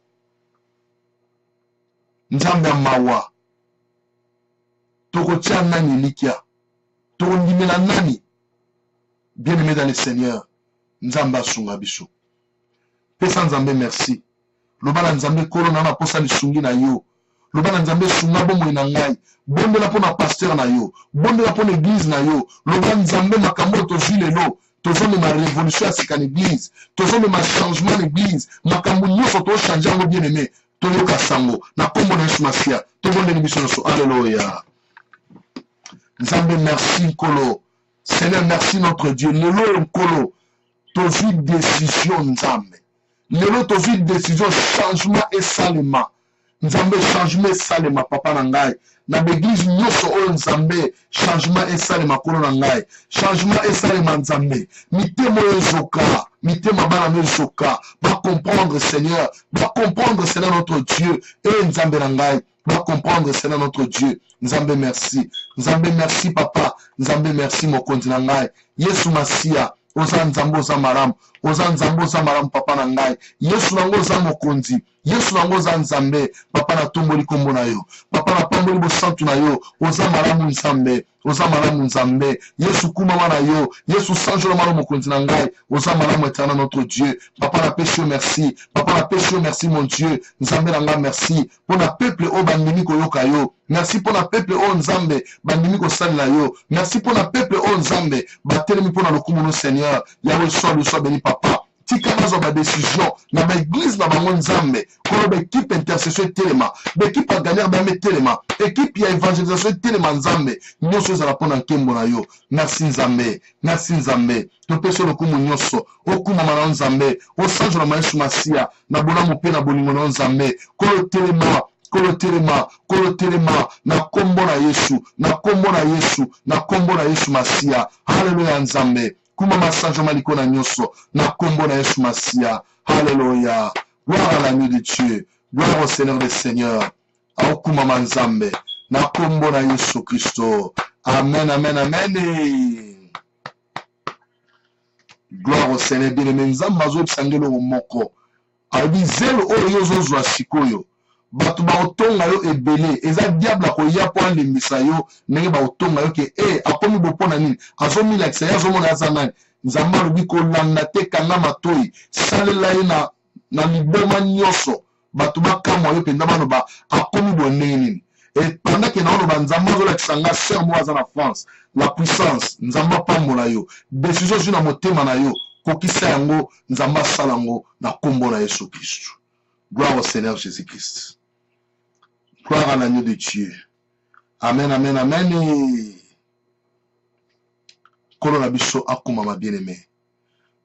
Nzambe amawa. Tokotia nani likia. Tokondimela nani. Bien aimé dans le Seigneur. Nzamba sunga biso. Pesa nzambe merci. Lobala nzambe kolona na posa lisungi na yo. Lobala nzambe sunga bomo na ngai. Bonde la pona pasteur na yo. Bonde la pona église na yo. Lobala nzambe makambo tozi lelo. Tozome ma révolution à sika l'église. Tozome ma changement l'église. Makambo nyoso to changer ngo bien aimé. Toyoka sango. Na kombo na Yesu Masia. Tobonde ni biso so. Alléluia. Nzambe merci Nkolo. Seigneur merci notre Dieu. Lelo Nkolo. Tozi décision Nzambe. Lelo tozi décision changement et salement. Nzambe changement et salement papa nangai. Na l'église nyoso o Nzambe changement et salement kolo nangai. Changement et salement Nzambe. Mitemo ezoka. Mitema bana mezoka. Va comprendre Seigneur. Va comprendre Seigneur notre Dieu. Et Nzambe nangai. Va comprendre Seigneur notre Dieu. Nzambe merci. Nzambe merci papa. Nzambe merci mokonzi nangai. Yesu Masia. Oza nzambe oza maram. Oza nzambe oza maram papa nangai. Yesu nango oza mokonzi. Yesu nango oza nzambe. Papa na tomboli kombo na yo. Papa na pamboli bosantu na yo. Oza maramu nzambe. Oza maramu nzambe. Yesu kuma wana yo. Yesu sanjola maramu mokonzi nangai. Oza maramu éternel notre Dieu. Papa na péché merci. Papa na péché merci mon Dieu. Nzambe nanga merci. Pour na peuple o bandimi koyoka yo. Merci pour la peuple o nzambe. Bandimi ko salila yo. Merci pour la peuple o nzambe. Batelemi pour na lokumu no Seigneur. Yahweh soit béni papa. Tika bazo ba décision na ba église na bango nzambe ko ba équipe intercession telema ba équipe a gagner ba telema équipe ya évangélisation telema nzambe nyoso za la pona nkembo na yo merci nzambe to peso lokumu nyoso okuma mana nzambe o sanjo na Yesu Masia na bonamu pe na bolingo na nzambe ko telema na kombo na Yesu na kombo na Yesu Masia haleluya nzambe kuma masanjo maliko na nyoso na kombo na Yesu Masia haleluya gloire à l'agneau de Dieu gloire au Seigneur des Seigneurs aokuma manzambe na kombo na Yesu Kristo amen amen amen gloire au Seigneur bien-aimé nzambe azo sangelo moko abi zelo oyo zozwa sikoyo bato ba otonga yo ebele eza diable ko ya po alembisa yo ndenge ba otonga yo ke akomi bopona nini azomi la kisa azomo na zanani nzamba rubi ko landa te kanga matoi salela ye na liboma nyoso bato bakamwa yo penda bano ba akomi bonenge nini et pendant que na ono ba nzamba zo la kisanga sermo aza na France la puissance nzamba pambola yo décision sur na motema na yo kokisa yango nzamba salango na kombo na Yesu Christ. Gloire au Seigneur Jésus-Christ. Gloire à l'agneau de Dieu. Amen, amen, amen. Et Kolo na biso akuma ma bien-aimé.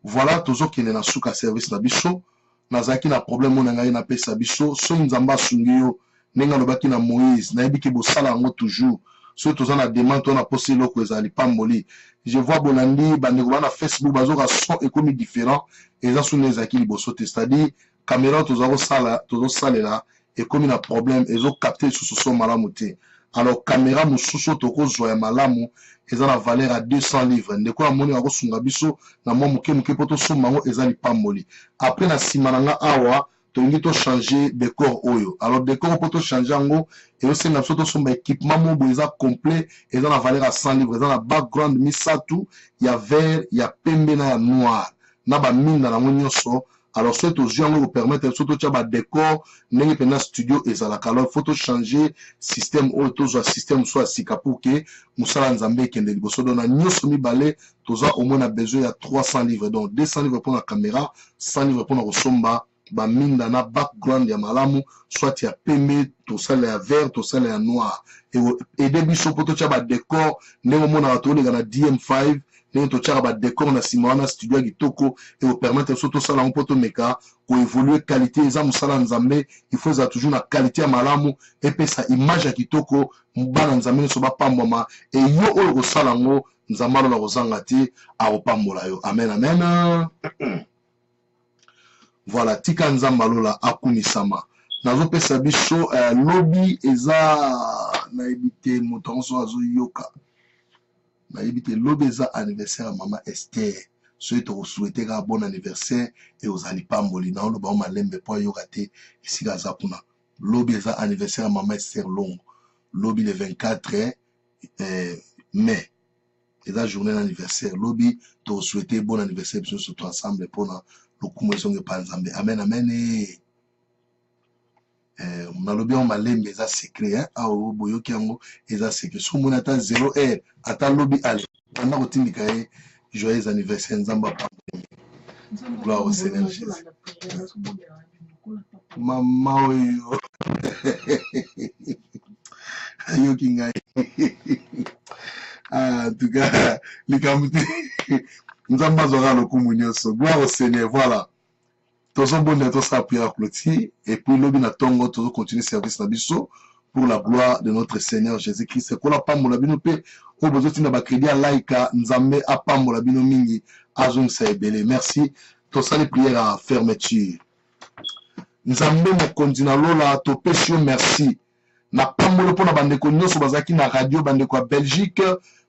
Voilà toujours qui est na suka service na biso. Nazaki na problème na ngai na pesa biso. So nzamba sungiyo nenga lobaki na Moïse. Na yebi ke bosala yango toujours. So toza na demande on a posé loko ezali pamboli. Je vois Bolandi bandeko na Facebook bazoka son ekomi différent. Eza sunu ezaki liboso te. C'est-à-dire caméra tozo salela ekomi na problème ezo capter sous son malamu te. Alors caméra mususu toko zoya malamu eza na valeur à 200 livres. Ndeko ya moni ako sunga biso na mwa muke poto somango eza lipamboli. Après na simananga awa tongi to changer décor oyo. Alors décor poto changer ngo et aussi na soto somba équipement mo boza complet eza na valeur à 100 livres. Eza na background misatu ya vert ya pembe na ya noir. Na ba minda na nyonso. Alors, soit aux gens vous permettre, surtout tu as décor, n'est pas studio et ça la alors faut changer système auto, soit système soit sika pour que Moussala Nzambe qui est liboso donc na nyo somi balé, tous au moins a besoin il y a 300 livres donc 200 livres pour la caméra, 100 livres pour la resomba, ba minda na background ya malamu, soit il y a pembe, tout ça là vert, tout ça là noir et des biso pour tu as décor, n'est au moins à tourner dans la DM5 to tchara ba décor na simana studio kitoko et vous permettre surtout ça la poto meka ko évoluer qualité eza musala nzambe il faut ça toujours na qualité ya malamu et pe sa image ya kitoko mbana nzambe so ba pamboma et yo oyo ko sala ngo nzamalo na kozanga ti a opambola yo amen amen. Voilà tika nzambalo la akunisama nazo pesa biso lobby eza na ebité motonso azo yoka na éviter l'obéza anniversaire à maman Esther. Ceux qui souhaité un bon anniversaire et aux alipamboli na lo ba ma lembe po yo raté ici ga zakuna. L'obéza anniversaire à maman Esther long. Lobby le 24 mai. Et la journée d'anniversaire. Lobby to souhaité bon anniversaire bien surtout ensemble pour na le kumezo nge pa nzambe. Amen amen. On a le bien ma lembe za secret hein a o boyo kiango eza secret so mona ta 0 ata lobby ale pendant que tindika joyeux anniversaire nzamba pa gloire au Seigneur Jésus mama oyo ayo kinga en tout cas les kamute nzamba zora le kumunyoso gloire au Seigneur. Voilà tous on bon tous à prière clôture et puis lobby na tongo tous continuer service na biso pour la gloire de notre Seigneur Jésus-Christ. C'est quoi la pamola bino pe au besoin na ba crédit laika nzambe a pamola bino mingi azon sa ebele. Merci tous les prières à fermeture nzambe mo kontina lola to pesio merci na pamola pona bandeko nyonso bazaki na radio bandeko Belgique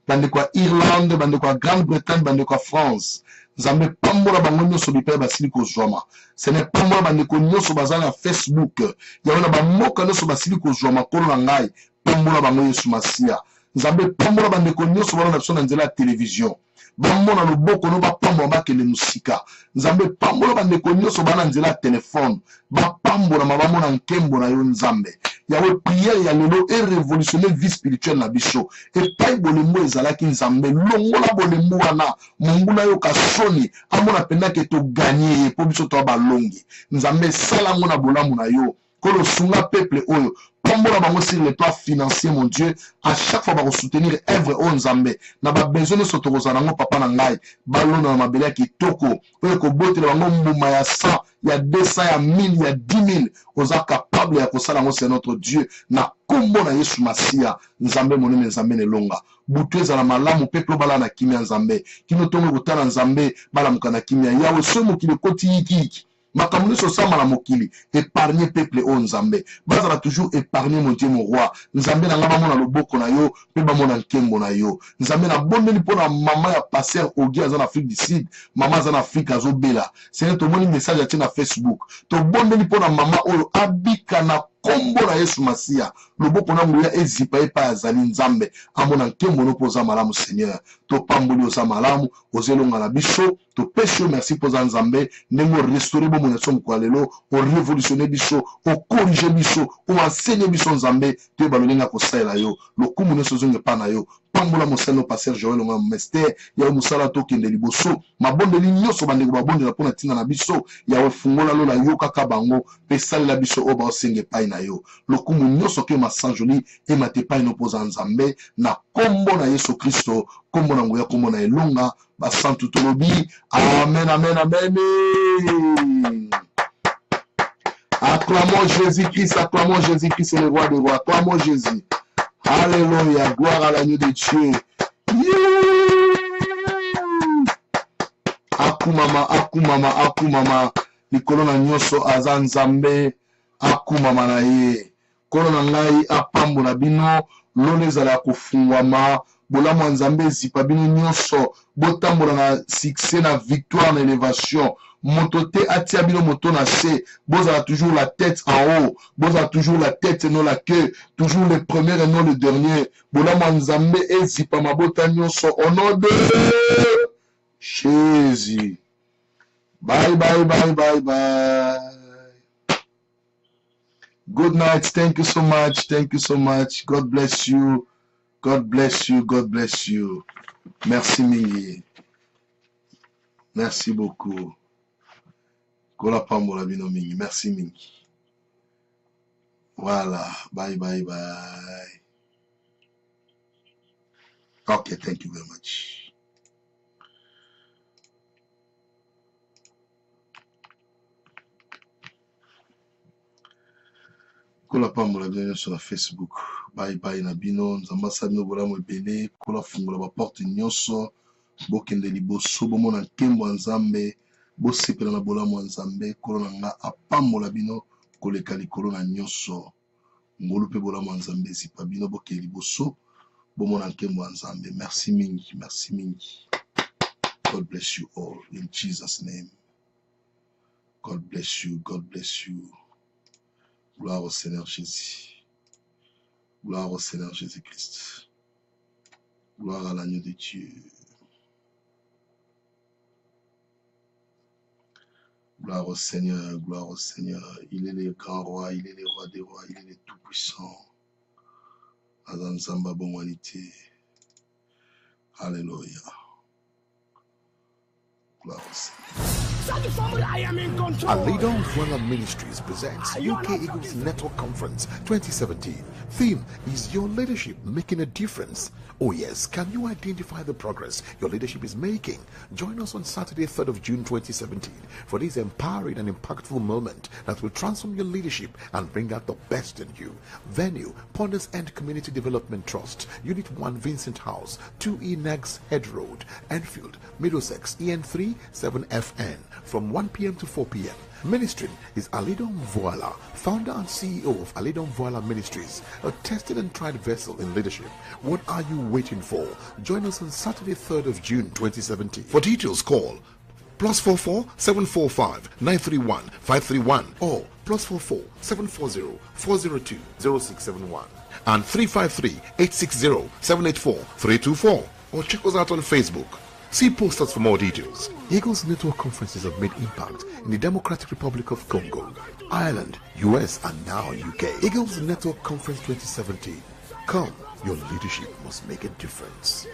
bandeko Irlande bandeko Grande-Bretagne bandeko France nzambe pambola bango nyonso bipe basili kozwama ce n'est pas moi bandeko nyonso bazali na Facebook ya na bamoka nyonso basili kozwama kolo na ngai pambola bango Yesu Masia nzambe pambola bandeko nyonso bana na biso na nzela ya télévision bamona loboko no bapambola bakende musika nzambe pambola bandeko nyonso bana na nzela ya téléphone bapambola mabamona nkembo na yo nzambe yawe prière ya lelo et révolutionner vie spirituelle na biso et pai bolembo ezalaki nzambe longola bolembo wana monguna yo kasoni amona penda ke to gagner po biso to balongi nzambe sala ngona bolamu na yo kolo sunga peuple oyo pambola bango sur le plan financier mon Dieu à chaque fois ba soutenir œuvre o nzambe na ba besoin so to kozana ngo papa na ngai balona na mabele ya kitoko oyo ko botela bango mbuma ya 100 ya 200 ya 1000 ya 10000 oza capable ya kosala ngo c'est notre Dieu na kombo na Yesu Masia nzambe monene nzambe nelonga butu ezala malamu peuple bala na kimia nzambe kino tongo kotala nzambe bala mukana kimia yawe so mokili koti yiki makamuni so sama la mokili épargner peuple o nzambe bazala toujours épargner mon Dieu mon roi nzambe na ngaba mona loboko na yo pe ba mona nkembo na yo nzambe na bondeli pona mama ya pasteur Ogi azana Afrique du Sud mama azana Afrique azobela c'est to moni message ati na Facebook to bondeli pona mama oyo abika na kombo na Yesu Masia loboko na nguya ezipa epa azali nzambe amona nkembo no poza malamu Seigneur to pamboli oza malamu ozelonga na biso to pesho merci poza nzambe ndenge restaurer bo mona somo kwa lelo o révolutionner biso o corriger biso o enseigner biso nzambe te balolinga ko sala yo lokumu ne sozonge pa na yo pambola mosano passer Joël Onga Mester ya musala to kende liboso mabondeli nyoso bandeko babondela pona tina na biso ya fungola lola yo kaka bango pesali la biso oba osenge pai na yo lokumu nyoso ke masanjoli e matepai no poza nzambe na kombo na Yesu Kristo kombo na ngoya kombo na elonga basantu tolobi amen amen amen. Acclamons Jésus-Christ, c'est le roi des rois. Acclamons Jésus. Alléluia, gloire à l'agneau de Dieu. Akumama. Likolo na nyoso azan zambe. Akumama na ye. Kolo na ngai apambo na bino. Lone zala kufungwama. Bolamu nzambe zipa bino nyoso. Botambola na succès na victoire na élévation. Motote atia bino moto na se, boza toujours la tête en haut, boza toujours la tête et non la queue, toujours le premier et non le dernier. Bola manzambe et zipa mabota nyonso au nom de Jésus. Bye. Good night. Thank you so much. God bless you. Merci Mingi. Merci beaucoup. Kola pambola bino mingi. Merci mingi. Voilà. Bye. Okay, thank you very much. Kola pambola bino sur la Facebook. Bye na bino. Nzamba sabino bola mo ebele. Kola fungola ba porte nyonso. Bokende liboso bomona nkembo nzambe. Bosepela na bolamu nzambe kolona nga apambola bino koleka likolo na nyonso ngolu pe bolamu nzambe zipa bino bokeli liboso bomona nkembo nzambe. Merci mingi. God bless you all in Jesus name. God bless you. Gloire au Seigneur Jésus. Gloire au Seigneur Jésus-Christ. Gloire à l'agneau de Dieu. Gloire au Seigneur. Il est le grand roi, il est le roi des rois, il est le tout-puissant. Azan Zamba Bonwanité. Alléluia. Gloire au Seigneur. Alidon Vuala Ministries presents UK Eagles Network Conference 2017. Theme is Your Leadership Making a Difference. Oh yes, can you identify the progress your leadership is making? Join us on Saturday, 3rd of June 2017 for this empowering and impactful moment that will transform your leadership and bring out the best in you. Venue, Ponders End Community Development Trust, Unit 1 Vincent House, 2E Nags Head Road, Enfield, Middlesex, EN3 7FN from 1 p.m. to 4 p.m. Ministering is Alidon Vuala, founder and CEO of Alidon Vuala Ministries, a tested and tried vessel in leadership. What are you waiting for? Join us on Saturday, 3rd of June 2017. For details, call +44 745 931 531 or +44 740 402 0671 and 353 860 784 324, or check us out on Facebook. See posters for more details. Eagles Network conferences have made impact in the Democratic Republic of Congo, Ireland, US, and now UK. Eagles Network Conference 2017. Come, your leadership must make a difference.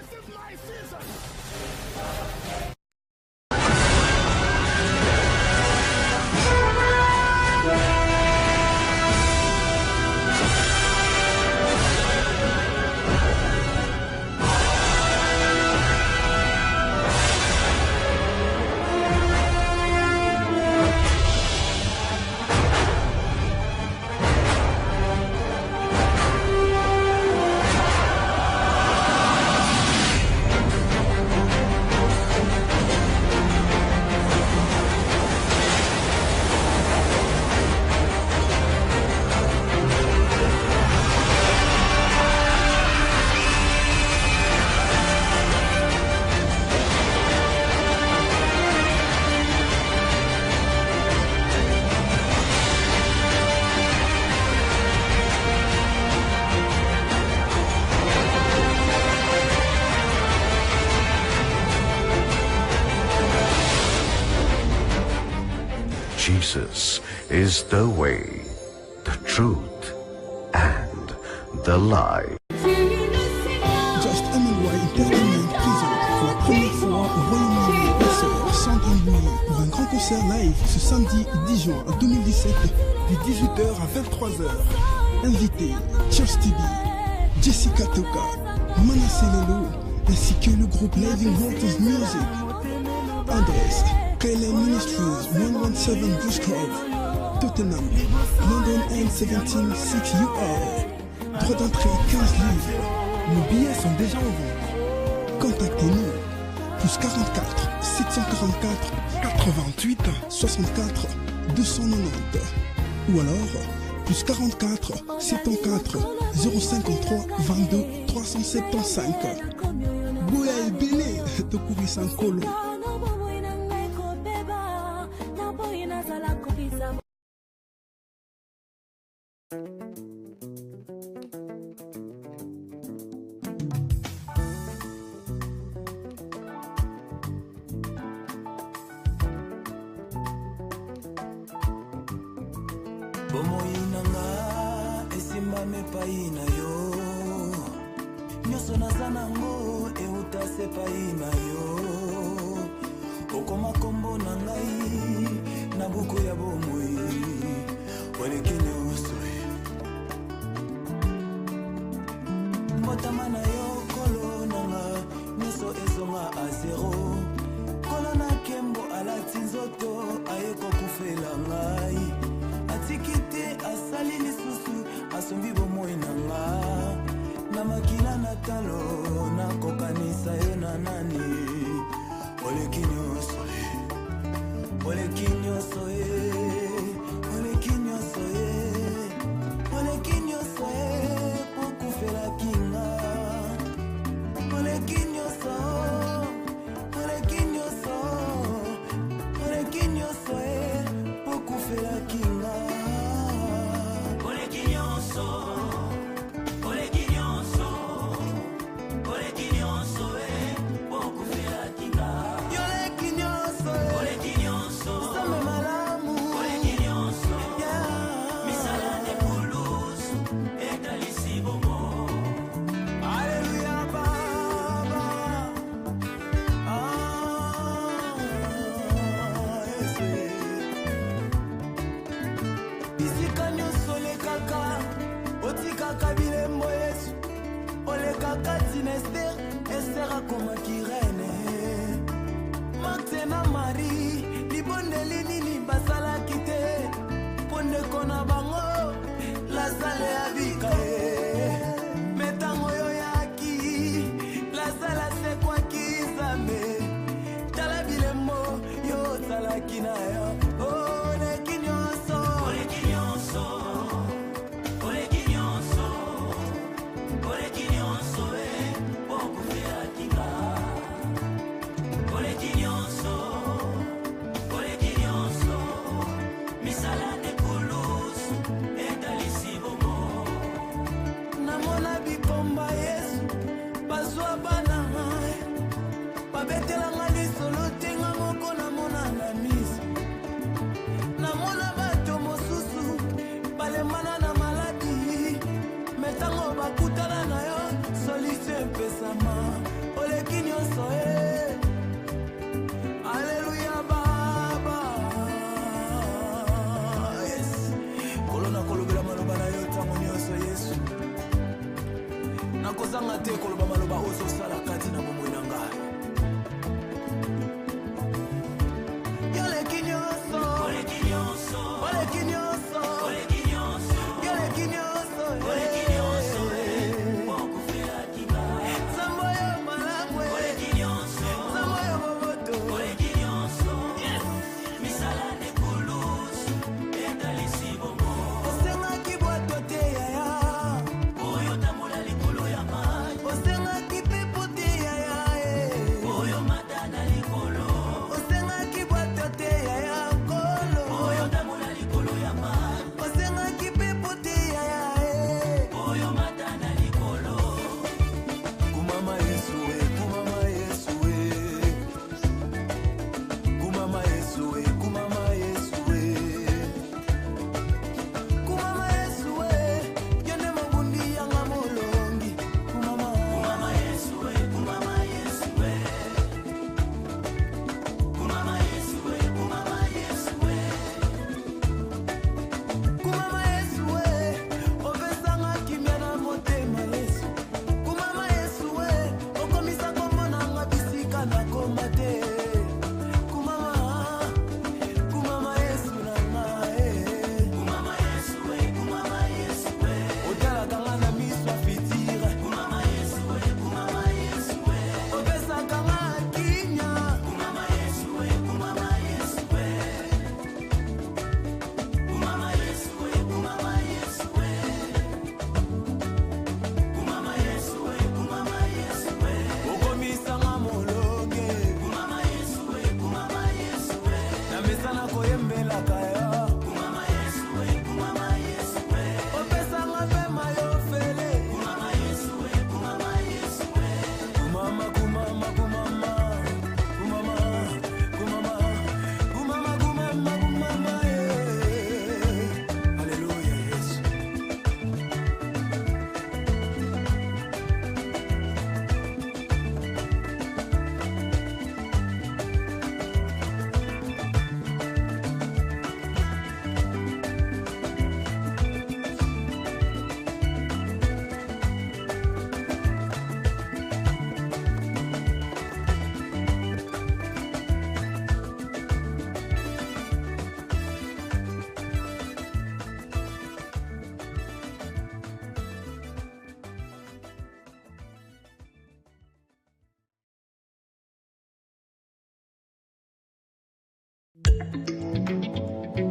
Jesus is the way, the truth, and the life. Just a minute. concert live ce samedi 10 juin 2017 de 18h à 23h. Invité Just TV, Jessica Toka, Manasseh Lelo, ainsi que le groupe Living Waters Music. Adresse KLM Ministries 117 Bush Club, Tottenham, London N17 6UR. Droit d'entrée 15 livres. Nos billets sont déjà en vente. Contactez-nous. Plus 44 744 88 64 290. Ou alors plus 44 74 053 22 375. Bouya et Béné, Tokuri Sankolo. Osenga kipepo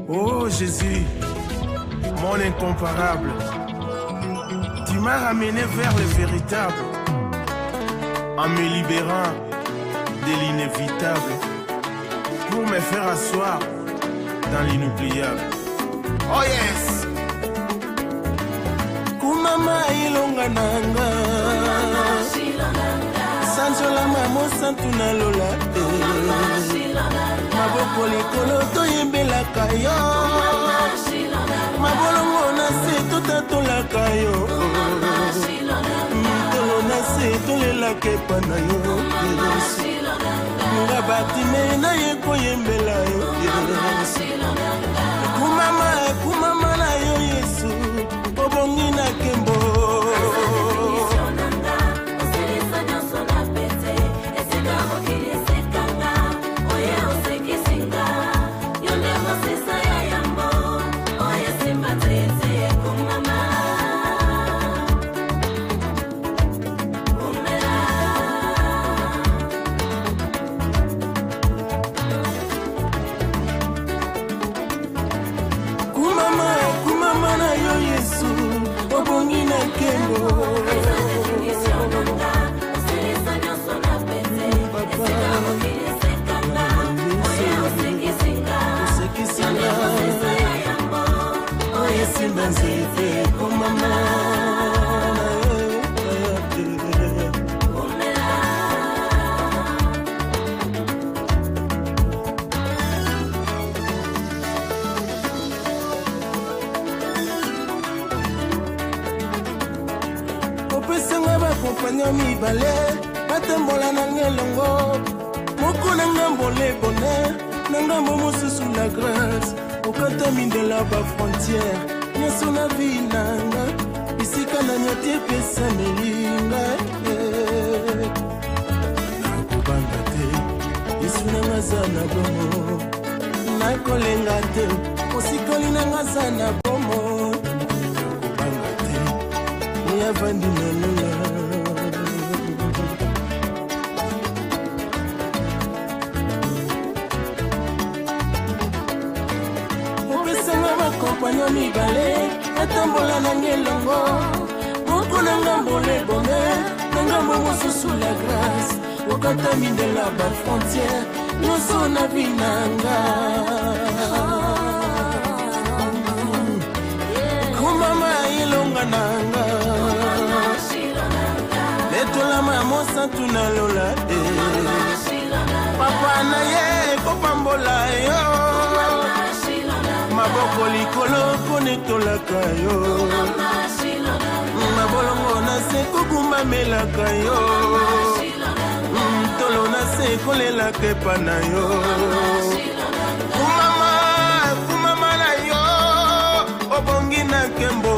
Oh Jésus, mon incomparable, tu m'as ramené vers le véritable, en me libérant de l'inévitable, pour me faire asseoir dans l'inoubliable. Oh yes! Kumama ilonga nanga, sanjola mamo santuna lola, maboko likolo toyembelaka yo, mabolongo na se totatolaka yo, tolo na se tolelaka epa na yo, nga batime na ye koyembela yo, kumama na yo Yesu, obongi na kembo. Mibale, batembola na ngelongo, moko na ngambo le bonheur, na ngambo mosusu la grâce, okata mindela ba frontière, nyeso na vie nanga, isika na nyati pesa melinga, nakubanga te, isu na ngazana bomo, nakolenga te, osikoli na ngazana bomo, nakubanga te, uyavandi na lula. Kompanyo mibale, atambola na ngelongo, moko na ngambo le bonheur, na ngambo mosusu la grâce, okata mindela ba frontière, nyonso na binanga. Kumama ilonga nanga, letola mamo santuna lola, papa na ye kopambola yo, maboko likolo konetolaka yo, mabolongo na se kokumbamelaka yo, tolo na se kolelaka epa na yo, kumama na yo, obongi na kembo.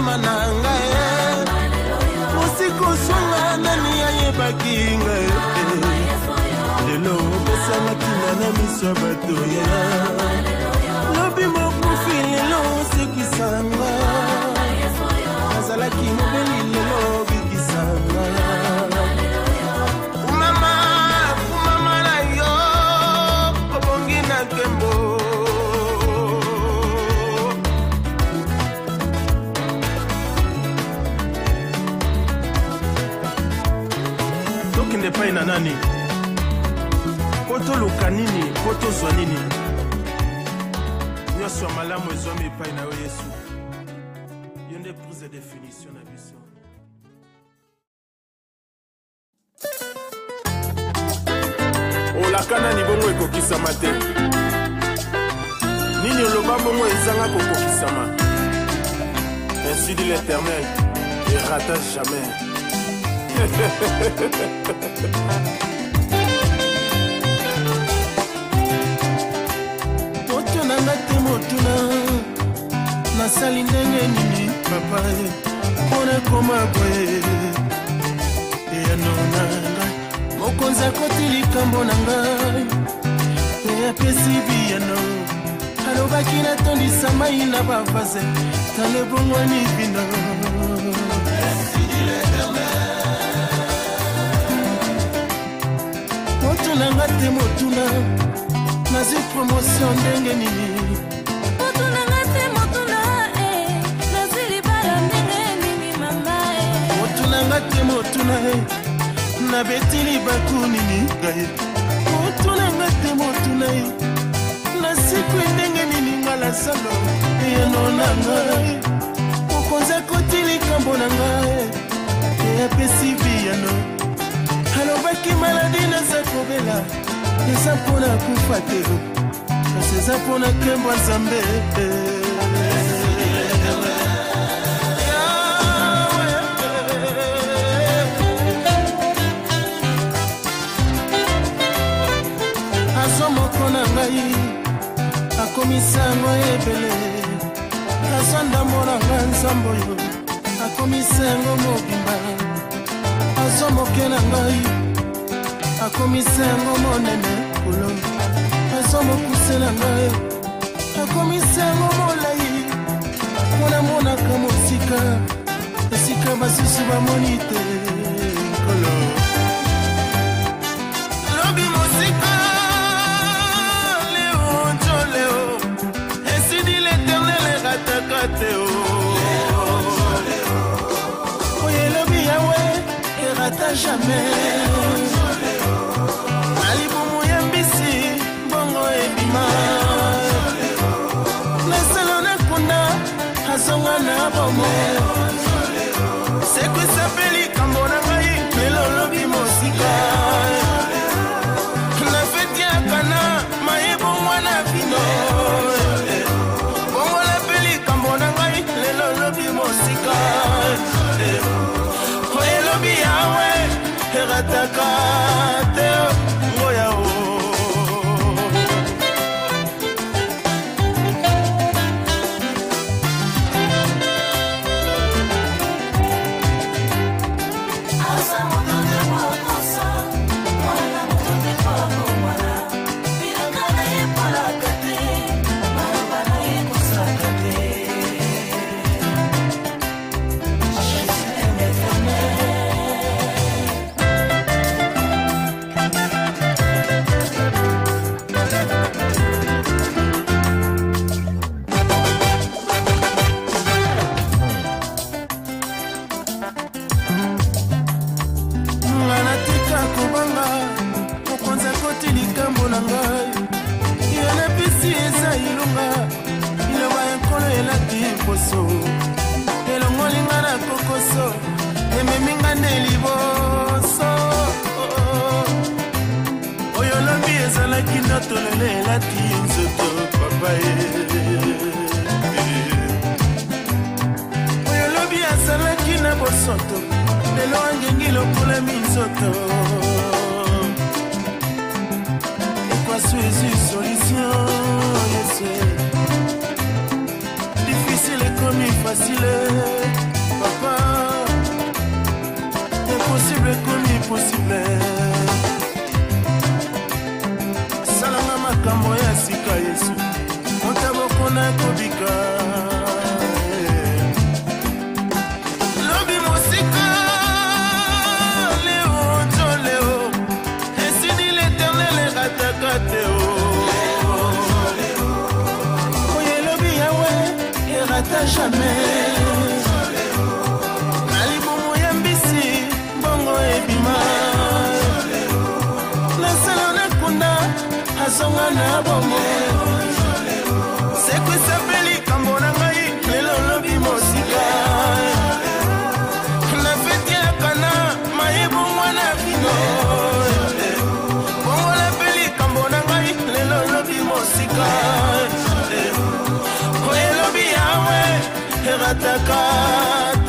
Mananga musiko songa nani ayebakinga lelo besanga kina na miso bato ya lobi mokufi lelo sekisanga azalaki mobeli lelo bikisanga kumama na yo obongi na kembo. Epai na nani poto luka nini poto zwa nini nyonso ya malamu ezwami epai na yo Yesu, yo nde prise de définition na biso. olaka nani bongo ekokisama te, nini oloba bongo ezanga kokokisama. Ainsi dit l'Éternel, ne rata jamais. Motunanga te motuna, nasali ndenge nini papa mpona koma boye eyanona ngai mokonzi akoti likambo na ngai pe apesi biyano alobaki natondisa mai na bavase tala ebongwani bino motunanga te motuna nazwi promotion ndenge nini motunanga te motuna nazwi libala ndenge nini mama motunanga te motuna nabeti libaku nini ngai motunanga te motuna nasikwi ndenge nini nga na salo eyano na ngai mokonzi akoti likambo na ngai eyapesi biyano alobaki maladi naza kobela eza mpona kufa te kasi eza mpona kembwa nzambe azo moko na ngai akomisango ebele azo ndambo na ngai nzambe oyo akomisango mobimba azo moke na ngai akomisango monene kulo azo mokuse na ngai akomisango molai mpona monaka mosika esika basusu bamoni te kolo lobi mosika leo njo leo esidi l'Éternel erataka te oyo elobi yawe erata jamais alibumu ya mbisi mbongo ebima nasalo nakunda azonga na bomo sekwisapeli kambo na ngai lelo lobi mosika na feti ya kana mayebongwa na bino bongo lapeli kambo na ngai lelo lobi mosika oyelobi yawe erataka te ngoya o elongolinga na kokoso ememinga nde liboso oyo lobi ezalaki ndoto lelo elati nzoto papa oyo lobi azalaki na bosoto lelo angengi lokolami nzoto ekwaso ezwi solution yese difficile comme facile papa impossible comme impossible salanga makambo ya sika yesu motaboko na kobika lobi mosika leo njo leo esidi l'Éternel erataka te erata jamais alibumu ya mbisi mbongo ebima nasalo nakunda azonga na bomo sekwisapeli kambo na ngai lelo lobi mosika na feti ya kana mayebongwa na bino bongo lapeli kambo na ngai lelo lobi mosika katakata